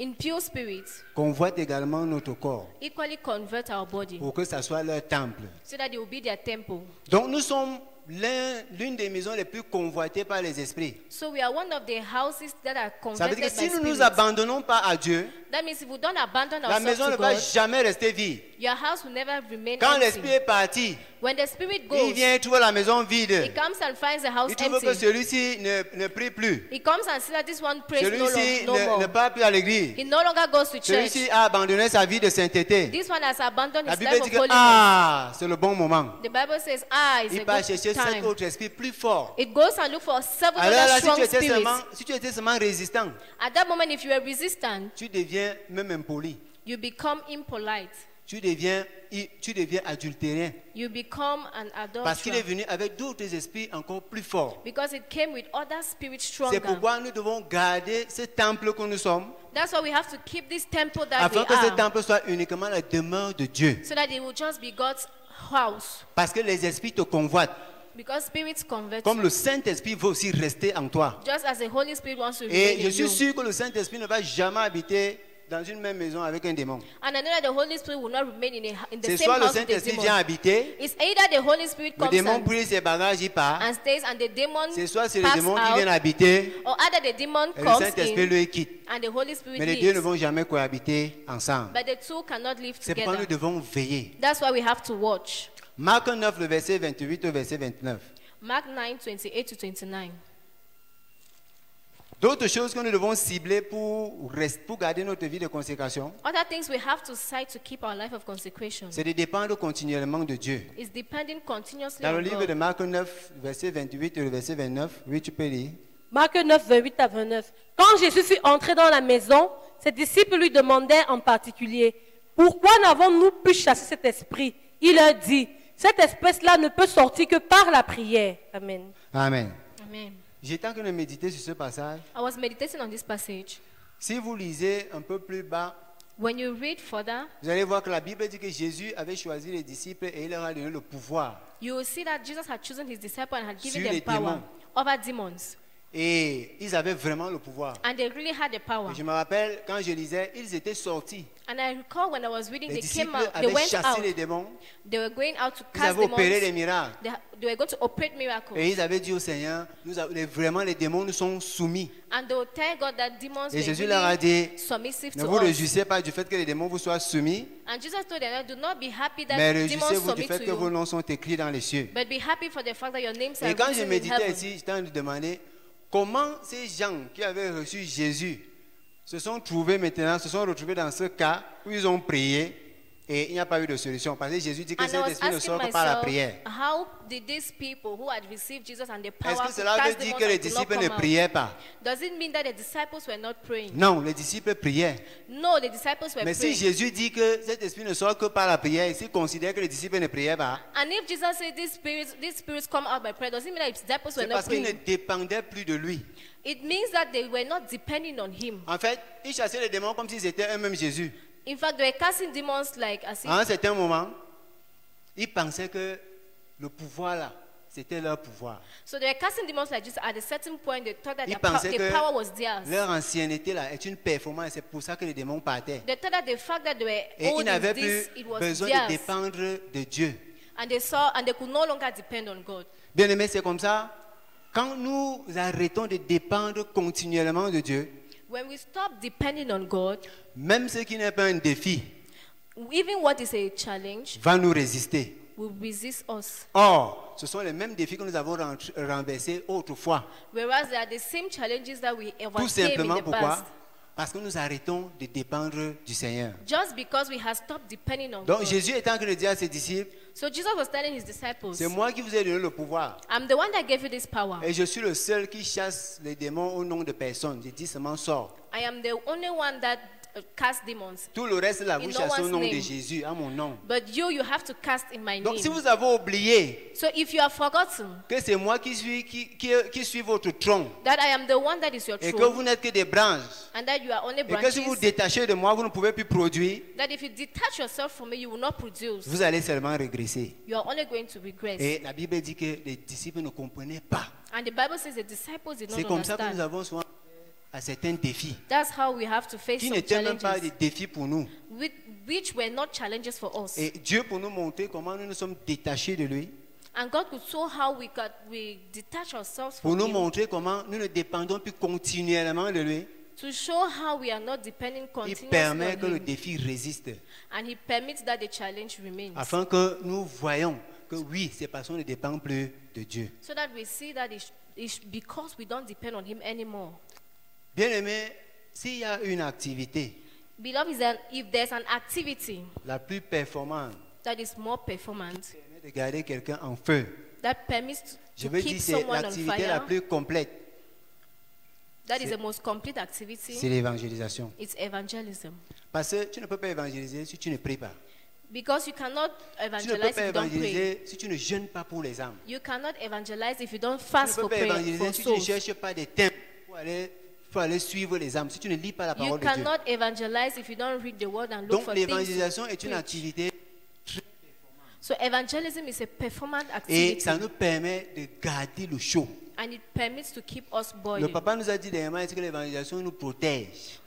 Impure spirits convoitent également notre corps equally convert our body pour que ça soit leur temple. so that it will be their temple. Donc nous sommes l'une des maisons les plus convoitées par les esprits. So we are one of the houses that are Ça veut converted dire que by si nous ne nous spirits. abandonnons pas à Dieu, That means if we don't abandon la ourselves maison to ne va God, jamais rester vide. your house will never remain Quand empty. l'esprit est parti, When the spirit il goes, vient trouver la maison he vide. comes and finds the house Il trouve que empty. celui-ci ne prie plus. He comes and sees that this one prays Celui-ci no ne more. part plus à l'église. He no longer goes to church. Celui-ci a abandonné sa vie de sainteté. This one has abandoned La his Bible life dit of que holiness. c'est le bon moment. The Bible says, it's Il a va good chercher 7 time. autres esprits plus forts. It goes and look for 7 Alors là, other si tu strong étais spirits. seulement résistant, At that moment, if you are resistant, tu deviens même impoli. you become impolite. Tu deviens adultérien. You become an Parce qu'il est adulterer. venu avec d'autres esprits encore plus forts. Because it came with other spirits C'est stronger. pourquoi nous devons garder ce temple que nous sommes, That's why we have to keep this temple that afin we que ce are, temple soit uniquement la demeure de Dieu. so that it will just be God's house. Parce que les esprits te convoitent. Because spirits convert Comme you. le Saint-Esprit veut aussi rester en toi. Just as the Holy Spirit wants to Et remain je in suis you. sûr que le Saint-Esprit ne va jamais habiter dans une même maison avec un démon. And I know that the Holy Spirit will not remain in the C'est same soit le house with the Saint-Esprit vient demon. habiter, It's either the Holy Spirit le comes démon prie ses bagages, il part. and stays and the demon C'est soit c'est le passes démon qui vient out, habiter or either the demon et le comes Saint-Esprit in lui quitte. and the Holy Spirit Mais les deux ne leaves. vont jamais cohabiter ensemble. But the two cannot live C'est pourquoi nous together. devons veiller. That's why we have to watch. Marc 9, le verset 28 au verset 29. Mark 9, 28 to 29. D'autres choses que nous devons cibler pour garder notre vie de consécration, Other things we have to cite to keep our life of consecration c'est de dépendre continuellement de Dieu. is depending continuously Dans le on livre de God. Marc 9, verset 28 et le verset 29, oui, tu peux lire. Marc 9, 28 à 29. Quand Jésus fut entré dans la maison, ses disciples lui demandèrent en particulier, « Pourquoi n'avons-nous pu chasser cet esprit ?» Il leur dit, « Cette espèce-là ne peut sortir que par la prière. » Amen. Amen. Amen. J'étais en train de méditer sur ce passage. I was meditating on this passage. Si vous lisez un peu plus bas, When you read further, vous allez voir que la Bible dit que Jésus avait choisi les disciples et il leur a donné le pouvoir. you will see that Jesus had chosen his disciples and had given Sur les them power démons. over demons. Et ils avaient vraiment le pouvoir. And they really had the power. Et je me rappelle, quand je lisais, ils étaient sortis. And I recall when I was reading, Les they came disciples out, they avaient went chassé out. les démons. They were going out to Ils cast avaient opéré des demons. miracles. They were going to operate miracles. Et ils avaient dit au Seigneur, vraiment les démons nous sont soumis. And they would tell God that demons Et were Jésus leur a dit, really submissive ne to vous us. réjouissez pas du fait que les démons vous soient soumis, And Jesus told them, do not be happy that mais demons réjouissez-vous du submit fait to que vos you, noms sont écrits dans les cieux. but be happy for the fact that your names are Et quand je written in méditais heaven. ici, j'étais en train de demander comment ces gens qui avaient reçu Jésus se sont retrouvés dans ce cas où ils ont prié et il n'y a pas eu de solution. Parce que Jésus dit que And I cet was esprit ne asking sort que par la myself, prière. how did these people who had received Jesus and the power Est-ce que to cela veut cast dire demons que les and could not disciples ne come out? priaient pas? Does it mean that the disciples were not praying? Non, les disciples priaient. No, the disciples were Mais si praying. Jésus dit que cet esprit ne sort que par la prière, et s'il considère que les disciples ne priaient pas, And if Jesus said these spirits come out by prayer, does it mean that the disciples were c'est not parce qu'ils ne praying? dépendaient plus de lui. It means that they were not depending on him. En fait, ils chassaient les démons comme s'ils étaient eux-mêmes Jésus. In fact, they were casting demons like as if À un certain moment, ils pensaient que le pouvoir là, c'était leur pouvoir. so they were casting demons like Jesus. At a certain point, they thought that Ils the pensaient que power was theirs. leur ancienneté là est une performance, c'est pour ça que les démons partaient. They thought that the fact that they were Et ils old n'avaient in this, plus it was besoin de theirs, dépendre de Dieu. and they saw and they could no longer depend on God. Bien aimé, c'est comme ça. Quand nous arrêtons de dépendre continuellement de Dieu, When we stop depending on God, même ce qui n'est pas un défi even what is a challenge va nous résister. will resist us. Or, ce sont les mêmes défis que nous avons renversés autrefois. Whereas they are the same challenges that we Tout overcame in simplement the pourquoi? past. Parce que nous arrêtons de dépendre du Seigneur. Just because we have stopped depending on Donc God. Jésus est en train de dire à ses disciples, So Jesus was telling his disciples, c'est moi qui vous ai donné le pouvoir. I'm the one that gave you this power. Et je suis le seul qui chasse les démons au nom de personne. Je dis seulement sors. I am the only one that cast demons. Tout le reste là, In vous no chassez au one's nom de name. Jésus, à mon nom. But you have to cast in my Donc si name. vous avez oublié So if you have forgotten que c'est moi qui suis votre tronc that I am the one that is your et que throne, vous n'êtes que des branches and that you are only et que si vous branches, détachez de moi, vous ne pouvez plus produire, that if you detach yourself from me, you will not produce. vous allez seulement régresser. You are only going to regress. Et la Bible dit que les disciples ne comprenaient pas. And the Bible says the disciples did C'est not comme ça que nous understand. avons souvent à certains défis That's how we have to face qui some n'étaient même pas challenges, des défis pour nous. which were not challenges for us. Et Dieu pour nous montrer comment nous nous sommes détachés de lui, And God could show how we detach ourselves pour from nous Him, montrer comment nous ne dépendons plus continuellement de lui. to show how we are not depending Il continuously permet que on le Him. défi résiste, And He permits that the challenge remains. afin que nous voyons que oui, c'est parce qu'on ne dépend plus de Dieu. So that we see that it's because we don't depend on Him anymore. Bien aimé, s'il y a une activité Beloved, if there's an activity la plus performante that is more performant, qui permet de garder quelqu'un en feu, that permits je to veux keep dire c'est someone on l'activité la fire, plus complète, that is the most complete activity, c'est l'évangélisation. it's evangelism. Parce que tu ne peux pas évangéliser si tu ne pries pas. Because you cannot Tu ne peux evangelize pas if you don't pray. évangéliser si tu ne jeûnes pas pour les âmes. You cannot evangelize if you don't Tu fast ne peux for pas prayer, évangéliser for si tu ne souls. cherches pas des thèmes pour aller suivre les âmes, si tu ne lis pas la You parole de Dieu. cannot evangelize if you don't read the word and look Donc for things l'évangélisation to est une preach. activité. So evangelism is a performant Et activity, ça nous permet de garder le chaud. and it permits to keep us Le boiling. papa nous a dit dernièrement que l'évangélisation nous protège.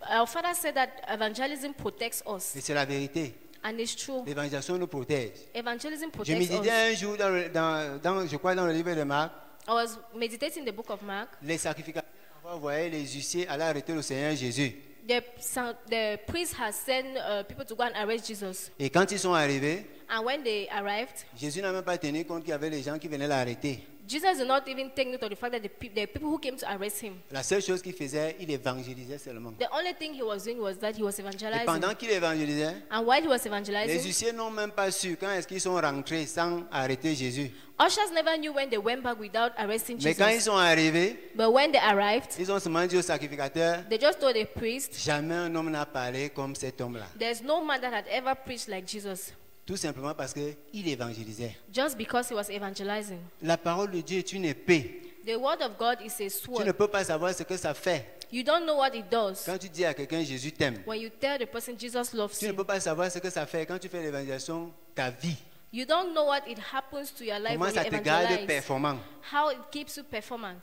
Our father said that evangelism protects us, Et c'est la vérité. and it's true. L'évangélisation nous protège. Evangelism Je protects méditais us. un jour, je crois, dans le livre de Marc, I was meditating the book of Mark. les sacrificateurs envoyaient les huissiers aller arrêter le Seigneur Jésus. The priest has sent people to go and arrest Jesus. Et quand ils sont arrivés, And when they arrived, Jésus n'a même pas tenu compte qu'il y avait les gens qui venaient l'arrêter. Jesus did not even take note of the fact that the people who came to arrest him, La seule chose qu'il faisait, il évangélisait seulement. the only thing he was doing was that he was Et evangelizing. pendant qu'il évangélisait, And while he was les evangelizing, huissiers n'ont même pas su quand est-ce qu'ils sont rentrés sans arrêter Jésus. ushers never knew when they went back without arresting Mais quand ils Jesus. sont arrivés, But when they arrived, ils ont seulement dit au sacrificateur, they just told the priest, jamais un homme n'a parlé comme cet homme-là. there's no man that had ever preached like Jesus, Tout simplement parce qu'il évangélisait. just because he was evangelizing. La parole de Dieu est une épée. The word of God is a Tu ne sword. peux pas savoir ce que ça fait. You don't know what it does. Quand tu dis à quelqu'un Jésus t'aime, When you tell the person Jesus loves tu ne you, peux pas savoir ce que ça fait quand tu fais l'évangélisation, ta vie. you don't know what it happens to your life Comment when ça you te garde evangelize. performant. How it keeps you performant.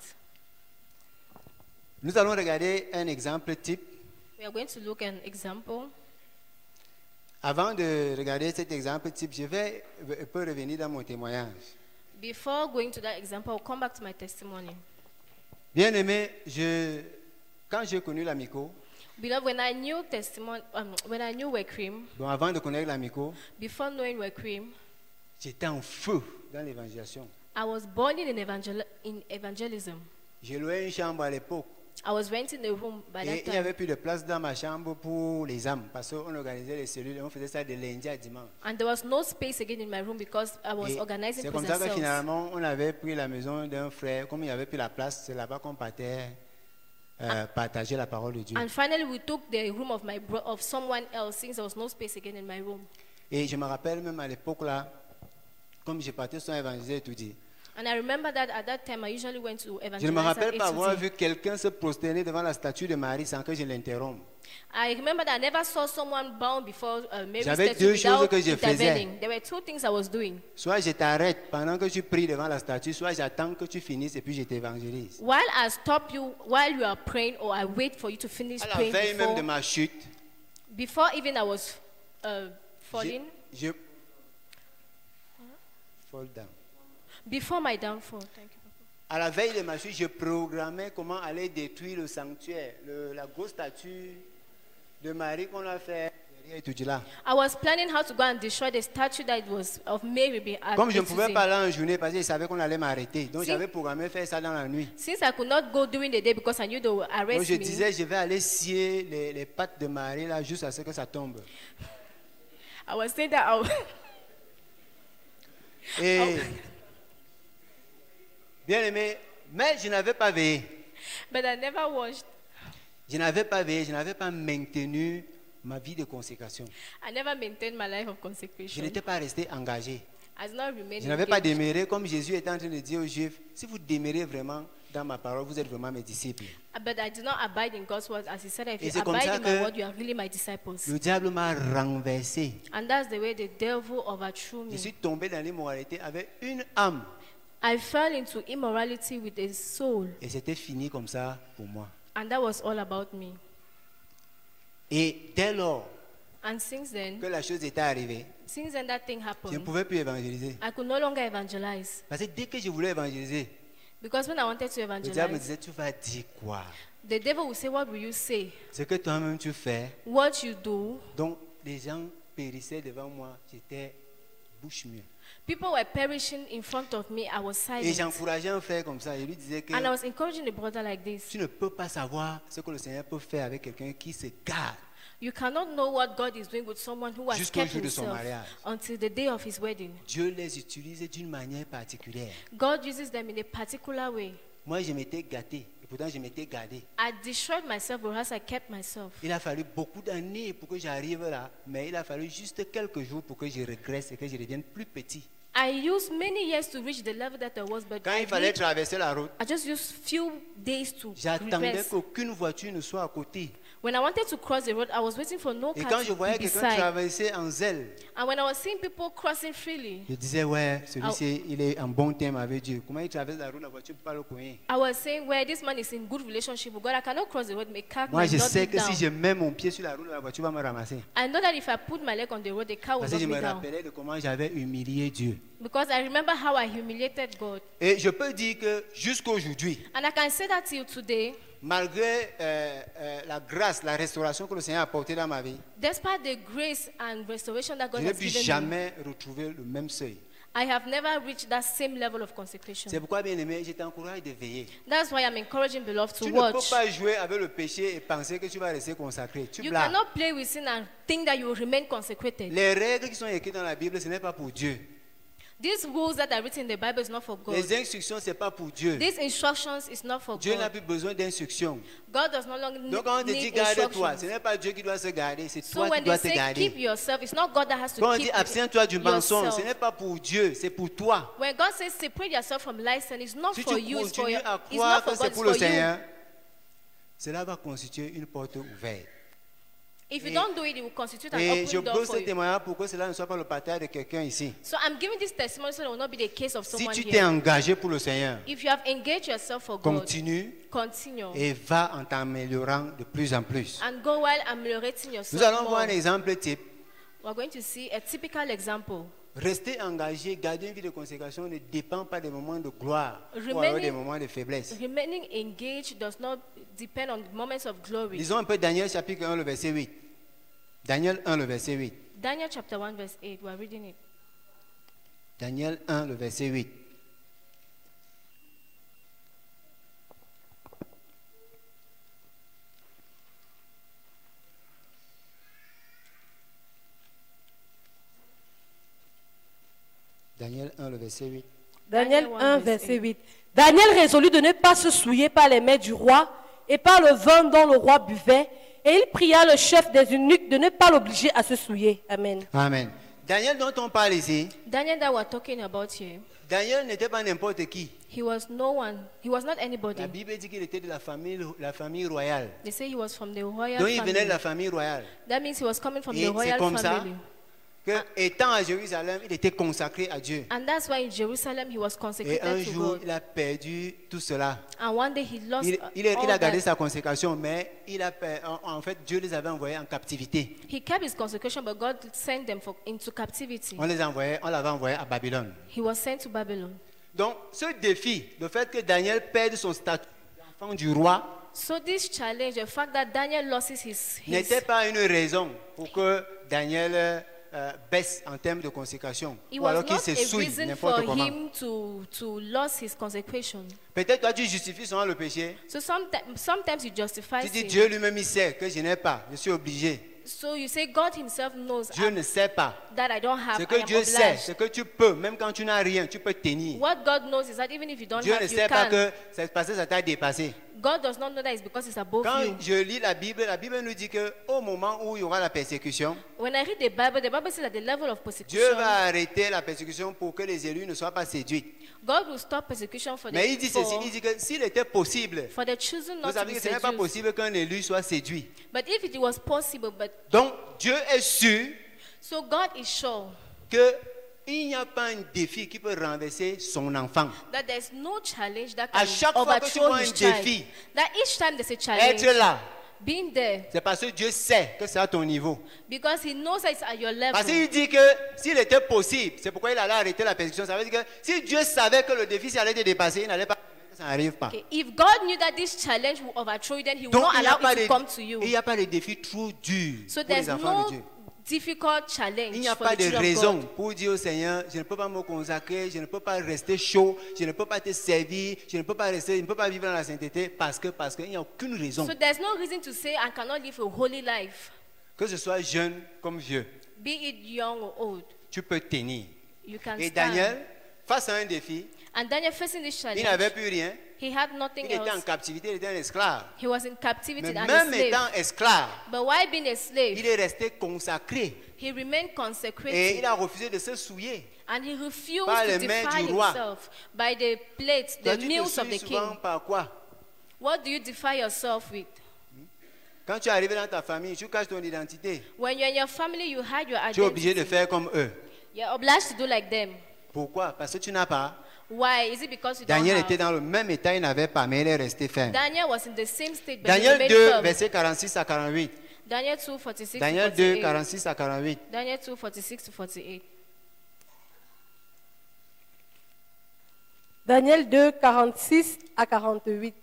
Nous allons regarder un exemple type. We are going to look at an example. Avant de regarder cet exemple type, je vais un peu revenir dans mon témoignage. Before going to that example, I'll come back to my testimony. Bien aimé, quand j'ai connu l'Amico, Beloved, when I knew when I knew Wekrim, bon, avant de connaître l'Amico, before knowing Wekrim, j'étais en feu dans l'évangélisation. I was boiling in evangelism. J'ai loué une chambre à l'époque. I was renting a room by Et that il n'y time. avait plus de place dans ma chambre pour les âmes. Parce qu'on organisait les cellules et on faisait ça de lundi à dimanche. And there was no space again in my room because I was Et organizing c'est comme prison ça que cells. finalement, on avait pris la maison d'un frère. Comme il n'y avait plus la place, c'est là-bas qu'on partait partager la parole de Dieu. And finally, we took the room of someone else since there was no space again in my room. Et je me rappelle même à l'époque là, comme je partais sans évangéliser et tout dit. And I remember that at that time I usually went to Je ne me evangelize rappelle at pas avoir A2T. vu quelqu'un se prosterner devant la statue de Marie sans que je l'interrompe. I remember that I never saw someone bound before Mary's J'avais statue deux choses without que je faisais. intervening. There were two things I was doing. Soit je t'arrête pendant que tu pries devant la statue, soit j'attends que tu finisses et puis je t'évangélise. While I stop you while you are praying, or I wait for you to finish À la praying veille même de ma chute, before even I was falling, je fall down. before my downfall. Thank you. À la veille de ma chute, je programmais comment aller détruire le sanctuaire, la grosse statue de Marie qu'on a fait derrière et tout là. I was planning how to go and destroy the statue that was of Mary at Comme je ne pouvais A2T. pas aller en journée parce que je savais qu'on allait m'arrêter, donc Si. j'avais programmé faire ça dans la nuit. Since I could not go during the day because I knew they would Donc arrest je me, disais, je vais aller scier les pattes de Marie là juste à ce que ça tombe. I was saying that I would Et bien aimé, mais je n'avais pas veillé. but I never watched. Je n'avais pas veillé, je n'avais pas maintenu ma vie de consécration. I never maintained my life of Je consecration. n'étais pas resté engagé. I did not remain Je n'avais pas engaged. demeuré comme Jésus était en train de dire aux Juifs, si vous demeurez vraiment dans ma parole, vous êtes vraiment mes disciples. But I did not abide in God's word, as He said, if Et you c'est comme abide ça in my que word, you are really my disciples. Le diable m'a renversé. And that's the way the devil overthrew Je me. suis tombé dans l'immoralité avec une âme. I fell into immorality with a soul, Et c'était fini comme ça pour moi. and that was all about me. Et dès lors And since then, que la chose était arrivée, that thing je ne happened, pouvais plus évangéliser. I could no longer evangelize. Parce que dès que je voulais évangéliser, Because when I wanted to le diable me evangelize, disait, tu vas dire quoi? the devil would say, what will you say? Ce que toi-même tu fais. What you do? Donc les gens périssaient devant moi, j'étais bouche muette. People were perishing in front of me. I was Et silent. j'encourageais un frère comme ça. Je lui disais que And I was encouraging a brother like this. tu ne peux pas savoir ce que le Seigneur peut faire avec quelqu'un qui se garde. You cannot know what God is doing with someone who has Jusqu'au kept jour de son himself mariage. until the day of his wedding. Dieu les utilise d'une manière particulière. God uses them in a particular way. Moi, je m'étais gâté. Et pourtant, je m'étais gardé. I destroyed myself, whereas I kept myself. Il a fallu beaucoup d'années pour que j'arrive là. Mais il a fallu juste quelques jours pour que je régresse et que je devienne plus petit. I used many years to reach the level that I was, but Quand il fallait traverser la route, I just used few days to j'attendais regress. qu'aucune voiture ne soit à côté. When I wanted to cross the road, I was waiting for no Et car quand je to voyais be quelqu'un beside. traverser en zèle, And when I was seeing people crossing freely, je disais, ouais, celui-ci, il est en bon terme avec Dieu. Comment il traverse la route, la voiture ne peut pas le cogner. I was saying, well, this man is in good relationship with God. I cannot cross the road. My car Moi, might je not sais be que down. si je mets mon pied sur la route, la voiture va me ramasser. I know that if I put my leg on the road, the car will Parce not que je be me down. rappelais de comment j'avais humilié Dieu. Because I remember how I humiliated God. Et je peux dire que jusqu'aujourd'hui, And I can say that till today, malgré la grâce, la restauration que le Seigneur a apportée dans ma vie, despite the grace and restoration that je God n'ai has pu given me, jamais retrouver le même seuil. I have never reached that same level of consecration. C'est pourquoi, bien aimé, je t'encourage de veiller. That's why I'm encouraging beloved to Tu ne peux watch. pas jouer avec le péché et penser que tu vas rester consacré. Tu You blagues. cannot play with sin and think that you will remain consecrated. Les règles qui sont écrites dans la Bible, ce n'est pas pour Dieu. These rules that are written in the Bible is not for God. Les instructions, ce n'est pas pour Dieu. These instructions is not for Dieu n'a God. plus besoin d'instructions. God does no longer Donc quand on te dit need garde-toi, ce instructions. n'est pas Dieu qui doit se garder, c'est So toi qui when dois they te say keep garder. yourself, it's not God that has to Quand on keep dit abstiens-toi du mensonge, yourself. ce n'est pas pour Dieu, c'est pour toi. When God says separate yourself from lies, and it's not Si for tu you, it's for continues your, à it's croire not for que God, c'est it's pour le for you. Seigneur, cela va constituer une porte ouverte. If you Et- don't do it, it will constitute an Et je open door pose for ce you. témoignage pour que cela ne soit pas le partage de quelqu'un ici. So I'm giving this testimony so it will not be the case of Si someone tu t'es here. engagé pour le Seigneur, If you have engaged yourself for God, continue continue et va en t'améliorant de plus en plus. and go while ameliorating yourself Nous allons more. voir un exemple type. We're going to see a typical example. Rester engagé, garder une vie de consécration ne dépend pas des moments de gloire ou alors Remaining- des moments de faiblesse. Remaining engaged does not depend on moments of glory. Lisons un peu Daniel chapitre 1, le verset 8. Daniel 1, le verset 8. Daniel chapter 1 verse 8, we're reading it. Daniel 1, le verset 8. Daniel 1, le verset 8. Daniel Daniel 1, 1, verset 8. Daniel résolut de ne pas se souiller par les mains du roi et par le vin dont le roi buvait, et il pria le chef des eunuques de ne pas l'obliger à se souiller. Amen. Amen. Daniel dont on parle ici, Daniel that we're talking about here, Daniel n'était pas n'importe qui. he was no one, he was not anybody. La Bible dit qu'il était de la famille royale. They say he was from the royal Donc il venait de family. la famille royale. That means he was coming from Et the c'est royal comme ça family. que, étant à Jérusalem, il était consacré à Dieu. And that's why in Jerusalem he was Et consecrated un to jour, God. il a perdu tout cela. And one day he lost Il all a gardé that. sa consécration, mais en fait, Dieu les avait envoyés en captivité. He kept his consecration, but God sent them into captivity. On l'avait envoyé à Babylone. He was sent to Babylon. Donc, ce défi, le fait que Daniel perde son statut d'enfant du roi, So this challenge, the fact that Daniel loses his n'était pas une raison pour que Daniel baisse en termes de consécration. it Ou was alors qu'il not se a souille reason n'importe for comment. him to lose his consecration. Peut-être toi, tu justifies souvent le péché. So sometimes you justify Tu dis, sin. Dieu lui-même, il sait que je n'ai pas, je suis obligé. So you say God himself knows Dieu ne sait pas. that I don't have, Ce I que am Dieu sait, obliged. c'est que tu peux, même quand tu n'as rien, tu peux tenir. What God knows is that even if you don't Dieu have, ne you sait pas can. que c'est parce que ça t'a dépassé. God does not know that it's because it's above Quand you. je lis la Bible nous dit qu'au moment où il y aura la persécution, When I read the Bible says at the level of Dieu persecution, va arrêter la persécution pour que les élus ne soient pas séduits. God will stop persecution for Mais il dit ceci, for, il dit que s'il était possible, for the chosen not vous to savez be que ce n'est pas seduced. possible qu'un élu soit séduit. But if it was possible, but Donc Dieu est sûr so God is sure qu'il n'y a pas un défi qui peut renverser son enfant. that there's no challenge that À can chaque fois que tu overthrow vois his un child. défi, That each time there's a challenge, Être là, being there, c'est parce que Dieu sait que c'est à ton niveau. because He knows that it's at your level. Parce qu'il dit que s'il était possible, c'est pourquoi il allait arrêter la persécution. Ça veut dire que si Dieu savait que le défi allait te dépasser, il n'allait pas permettre que ça n'arrive pas. Okay, if God knew that this challenge will overthrow you, then He will Donc not il n'y a allow pas it to de, come to you. il n'y a pas de défi trop dur So pour there's les enfants de no Dieu. difficult challenge Il n'y a for pas the de children raison of God. pour dire au Seigneur, je ne peux pas me consacrer, je ne peux pas rester chaud, je ne peux pas te servir, je ne peux pas vivre dans la sainteté parce qu'il n'y a aucune raison. So there's no reason to say I cannot live a holy life, Que ce soit jeune comme vieux, be it young or old. tu peux tenir. You can Et stand. Daniel, face à un défi, And Daniel facing this il challenge, n'avait plus rien, he had nothing il était en else. captivité, il était un esclave. He was in captivity Mais and a même slave. étant esclave, But while being a slave, il est resté consacré he remained et consecrated. il a refusé de se souiller. And he refused Par to les mains defile du roi. himself by the plates, Toi, the tu te meals of souilles the souvent king. par quoi? What do you defile yourself with? Quand tu arrives dans ta famille, tu caches ton identité. When you're in your family, you hide your Tu es obligé de identity. faire comme eux. You're obliged to do like them. Pourquoi? Parce que tu n'as pas. Why? Is it because you Daniel don't était have? dans le même état, il n'avait pas, mais il est resté ferme. Daniel was in the same state, but he Daniel remained 2, firm. verset 46 à 48. Daniel 2, 46 Daniel to 2, 48. 46 à 48. Daniel 2, 46 to 48. Daniel 2, 46 à 48.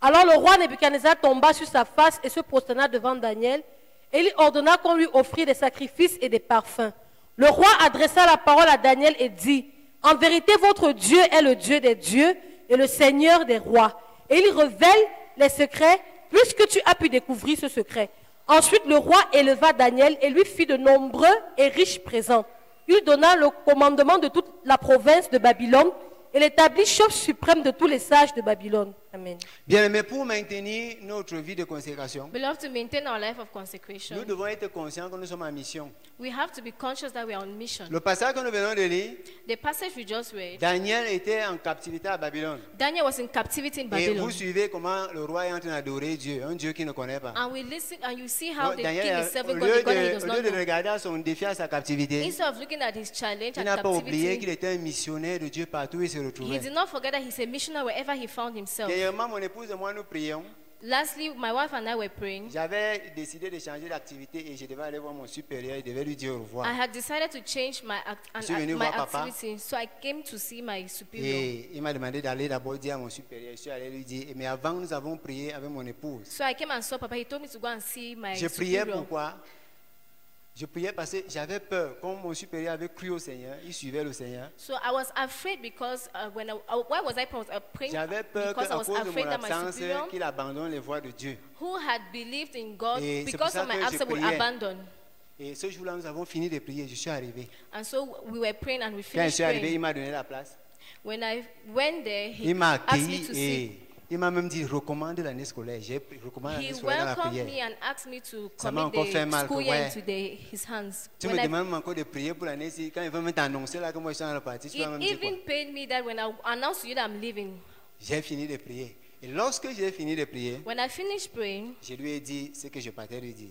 Alors le roi Nebuchadnezzar tomba sur sa face et se prosterna devant Daniel, et il ordonna qu'on lui offrit des sacrifices et des parfums. Le roi adressa la parole à Daniel et dit, « En vérité, votre Dieu est le Dieu des dieux et le Seigneur des rois. Et il révèle les secrets, plus que tu as pu découvrir ce secret. » Ensuite, le roi éleva Daniel et lui fit de nombreux et riches présents. Il donna le commandement de toute la province de Babylone et l'établit chef suprême de tous les sages de Babylone. Amen. Bien aimé, pour maintenir notre vie de consécration, Beloved, to maintain our life of nous consecration, devons être conscients que nous sommes en mission. we have to be conscious that we are on mission. Le passage que nous venons de lire, The passage we just read, Daniel était en captivité à Babylone. Daniel was in captivity in Et Babylon. vous suivez comment le roi est en train d'adorer Dieu, un Dieu qu'il ne connaît pas. And we listen and you see how Donc, the Daniel, king is au serving God, lieu the God that he does de not know. regarder à son défi, à sa captivité, Instead of looking at his challenge il and n'a pas oublié qu'il captivity, était un missionnaire de Dieu partout où il se he retrouvait. did not forget that he's a missionary wherever he found himself. Dernièrement, mon épouse et moi, nous prions. Lastly, my wife and I were praying. J'avais décidé de changer d'activité et je devais aller voir mon supérieur, je devais lui dire au revoir. I had decided to change my, Je suis venu voir papa. activity, so I came to see my superior. Et il m'a demandé d'aller d'abord dire à mon supérieur. Je suis allé lui dire, mais avant nous avons prié avec mon épouse. So I came and saw Papa. He told me to go and see my Je priais superior. pourquoi? Je priais parce que j'avais peur. Comme mon supérieur avait cru au Seigneur, il suivait le Seigneur. So I was afraid because why was I praying? J'avais peur Because I qu'à was cause de mon afraid that my absence, superior, qu'il abandonne les voies de Dieu. who had believed in God, Et c'est because pour of ça my que je absence, would priais. abandon. Et ce jour-là, nous avons fini de prier. Je suis arrivé. And so we were praying and we Quand je finished suis arrivé, praying. il m'a donné la place. When I went there, he Il m'a asked me accueilli to et sit. il m'a même dit recommande l'année scolaire. J'ai recommandé l'année He scolaire dans la welcomed prière. me and asked me to Ça m'a commit encore fait the mal, school que year ouais. into his hands. Tu When me I- demandes encore de prier pour l'année-ci. Quand il va me t'annoncer là que moi je suis dans le parti, tu vas même It dire quoi? even pained me that when I announced to you that I'm leaving, J'ai fini de prier. Et lorsque j'ai fini de prier, when I finished praying, je lui ai dit ce que je partais lui dire.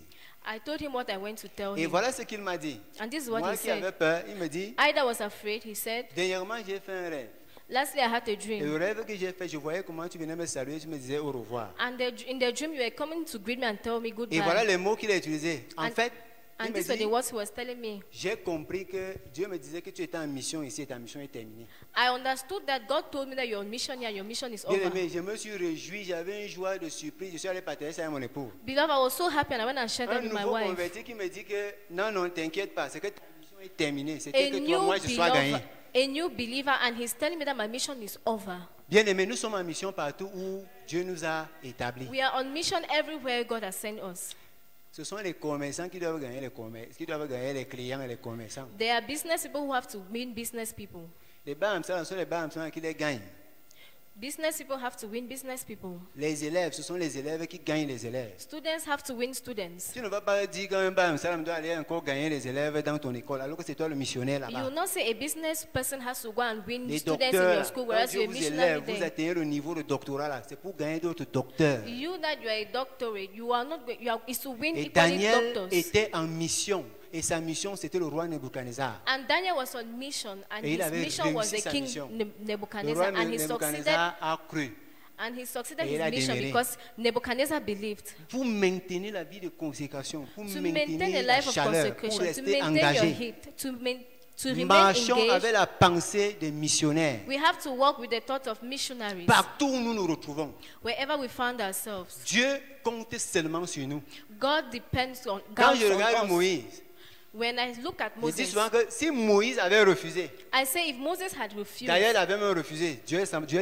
I told him what I went to tell Et him. voilà ce qu'il m'a dit. And this is what Moi he qui avais said. peur, il me dit, I that was afraid, he said, dernièrement j'ai fait un rêve. lastly I had a Et dream. le rêve que j'ai fait, je voyais comment tu venais me saluer, tu me disais au revoir. And in the dream, you were coming to greet me and tell me goodbye. Et voilà les mots qu'il a utilisés. En And- fait, il And me these were the dit, words he was telling me. j'ai compris que Dieu me disait que tu étais en mission ici et ta mission est terminée. I understood that God told me that you're on mission here, your mission is Bien over. aimé, je me suis réjoui, j'avais une joie de surprise. Je suis allé partager ça avec mon époux. Beloved, I was so happy and I went and shared Un that with my nouveau wife. converti qui me dit que non, non, t'inquiète pas, c'est que ta mission est terminée. A C'était que toi, moi, je sois gagné. new believer, and he's telling me that my mission is over. Bien aimé, nous sommes en mission partout où Dieu nous a établis. We are on mission everywhere God has sent us. Ce sont les commerçants qui doivent gagner les commerces, qui doivent gagner les clients et les commerçants. There are business people who have to win business people. Les BAMs, ce sont les BAMs qui les gagnent. Business people have to win business people. Les élèves, ce sont les élèves qui gagnent les élèves. Students have to win students. Tu ne vas pas dire qu'un BAM doit aller encore gagner les élèves dans ton école, alors que c'est toi le missionnaire You là-bas. will not say a business person has to go and win Les students in docteurs, your school, quand whereas Dieu you're a vous missionary élève, vous there. atteignez le niveau de doctorat là, c'est pour gagner d'autres docteurs. You that you are a doctorate, you are not. You are is to win Et equally Daniel doctors. était en mission. Et sa mission, c'était le roi Nebuchadnezzar. And Daniel was on mission, and Et il his avait mission was réussi the sa king mission. Le roi Nebuchadnezzar, and he succeeded. Nebuchadnezzar a cru. And he succeeded Et il a his mission demeuré. because Nebuchadnezzar believed. Pour maintenir la vie de consécration, pour To maintain maintenir a la life of chaleur, pour consecration, to rester maintain your engagé. heat, to remain Marchons avec engaged. la pensée des missionnaires. We have to walk with the thought of missionaries Partout où nous nous retrouvons, wherever we find ourselves. Dieu compte seulement sur nous. God depends on Quand God je on regarde us. Moïse, When I look at je dis Moses, souvent que si Moïse avait refusé, I say if Moses had refused, d'ailleurs il avait même refusé, Dieu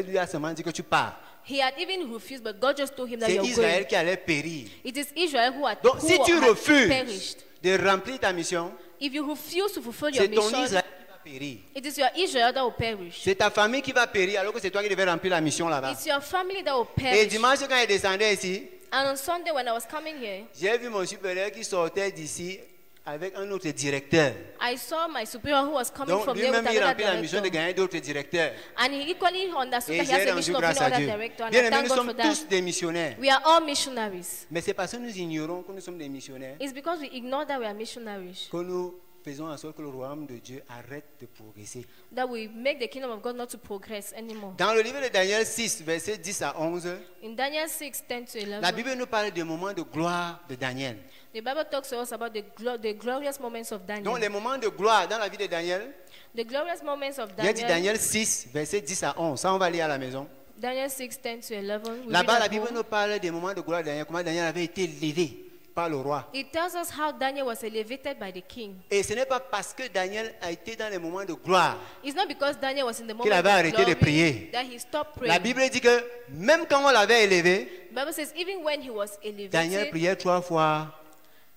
lui a seulement dit que tu pars. he had even refused, but God just told him that C'est you're Israël going. qui allait périr. It is Israel who had, Donc si tu had refuses perished. de remplir ta mission, If you refuse to fulfill your c'est ton mission, Israël qui va périr. it is your Israel that will perish. C'est ta famille qui va périr alors que c'est toi qui devais remplir la mission là-bas. It's your family that will Et perish. dimanche quand il descendait ici, And on Sunday when I was coming here, j'ai vu mon supérieur qui sortait d'ici avec un autre directeur. I saw my superior who was coming Donc from there with lui-même, il another remplit la mission de director. gagner d'autres directeurs. And he equally understood Et that he has j'ai a rendu mission of grâce being à another Dieu. director. And Bien I aimés, thank nous God sommes for that. tous des missionnaires. We are all missionaries. Mais c'est parce que nous ignorons que nous sommes des missionnaires It's because we ignore that we are missionaries que nous faisons en sorte que le royaume de Dieu arrête de progresser. that we make the kingdom of God not to progress anymore. Dans le livre de Daniel 6, versets 10 à 11, In Daniel 6, 10 to 11, la Bible nous parle des moments de gloire de Daniel. the Bible talks to us about the glorious moments of Daniel. Donc les moments de gloire dans la vie de Daniel, The glorious moments of il a dit Daniel. Daniel 6, versets 10 à 11. Ça, on va lire à la maison. Daniel 6, 10 to 11. we Là-bas, read la at Bible home. nous parle des moments de gloire de Daniel, comment Daniel avait été élevé par le roi. It tells us how Daniel was elevated by the king. Et ce n'est pas parce que Daniel a été dans les moments de gloire. It's not because Daniel was in the moment Qu'il avait of arrêté de glory prier. that he stopped praying. La Bible dit que même quand on l'avait élevé, The Bible says even when he was Daniel elevated, priait 3 fois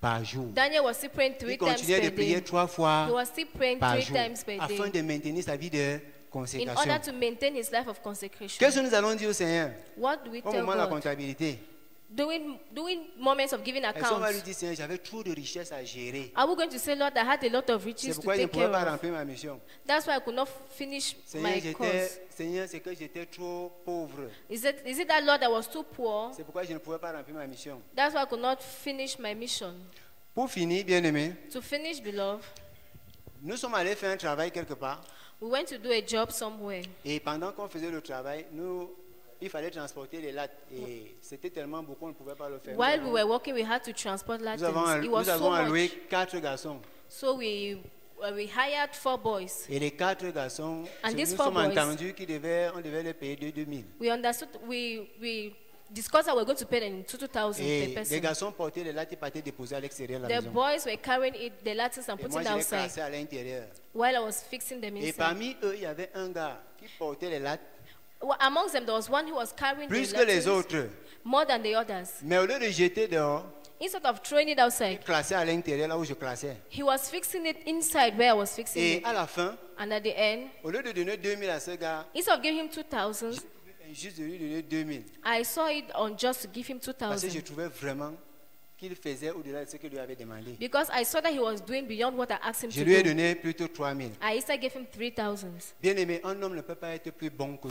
par jour. Daniel was still praying 3 Il times continuait de per prier day. 3 fois He was still praying par 3 jour times per afin day de maintenir sa vie de in consécration. order to maintain his life of consecration. Qu'est-ce que nous allons dire au Seigneur What do we au tell moment de la God? comptabilité? Doing moments of giving Est-ce qu'on va lui accounts. dire, Seigneur, j'avais trop de richesses à gérer. Are we going to say, Lord, I had a lot of C'est riches to pourquoi je ne take pouvais care pas of? remplir ma mission. That's why I could not finish my course. Seigneur, c'est que j'étais trop pauvre. Is it that, Lord, I was too poor? C'est pourquoi je ne pouvais pas remplir ma mission. That's why I could not finish my mission. Pour finir, bien aimé, To finish, beloved, nous sommes allés faire un travail quelque part. we went to do a job somewhere. Et pendant qu'on faisait le travail, il fallait transporter les lattes. Et c'était tellement beaucoup, on ne pouvait pas le faire. While we were working, we had to transport Nous Latins. avons, It was nous avons so alloué much. 4 garçons. So we hired 4 boys. Et les 4 garçons, And nous these sommes 4 boys- entendus on devait les payer de 2000. We understood, we discussed that we're going to pay them 2,000 per Et les person. garçons portaient les lattes et partaient déposer à l'extérieur de la The maison. boys were carrying the Latins and Et moi, putting je it les outside classais à l'intérieur. while I was fixing them Et inside. parmi eux, il y avait un gars qui portait les lattes Well, amongst them, there was one who was carrying plus the que les Latins autres. more than the others. Mais au lieu de jeter dehors, Instead of throwing it outside, il classait à l'intérieur là où je classais. he was fixing it inside where I was fixing Et it. à la fin, And at the end, au lieu de donner 2000 à ce gars, instead of giving him 2,000, juste de lui donner 2000. I saw it on just to give him Parce que je 2,000 trouvais vraiment qu'il faisait au-delà de ce que lui avait demandé. because I saw that he was doing beyond what I asked him Je to lui ai do. donné plutôt 3000. I instead gave him 3,000. Bien aimé, un homme ne peut pas être plus bon que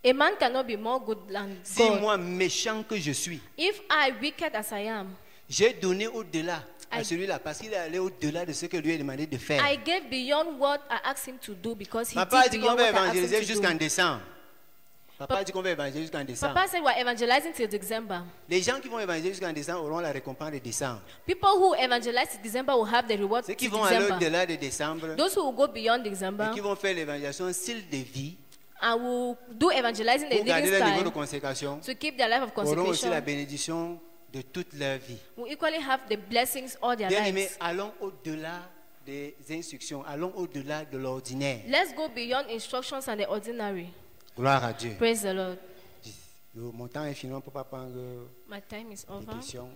A man cannot be more good than si God. moi, méchant que je suis, If I, wicked as I am, j'ai donné au-delà à I- celui-là parce qu'il est allé au-delà de ce que lui a demandé de faire. I gave beyond what I asked him to do because he Papa a did dit qu'on beyond va what I asked évangéliser him to jusqu'en do. décembre. Papa a dit qu'on va évangéliser jusqu'en décembre. Papa said we're evangelizing till December. Les gens qui vont évangéliser jusqu'en décembre auront la récompense de décembre. People who evangelize till December will have the reward Ceux qui till vont aller December. au-delà de décembre Those who will go beyond et December qui vont faire l'évangélisation style de vie and will do evangelizing the pour garder living leur niveau de style consécration, to keep their life of auront aussi la consecration bénédiction de toute leur vie. will equally have the blessings all their Bien aimés, lives. allons au-delà des instructions, allons au-delà de l'ordinaire. Let's go beyond instructions and the ordinary. Gloire à Dieu. Praise the Lord. Mon temps est fini, on ne peut pas prendre My time is des over. questions.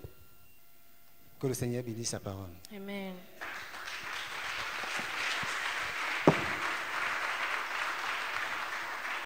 Que le Seigneur bénisse sa parole. Amen.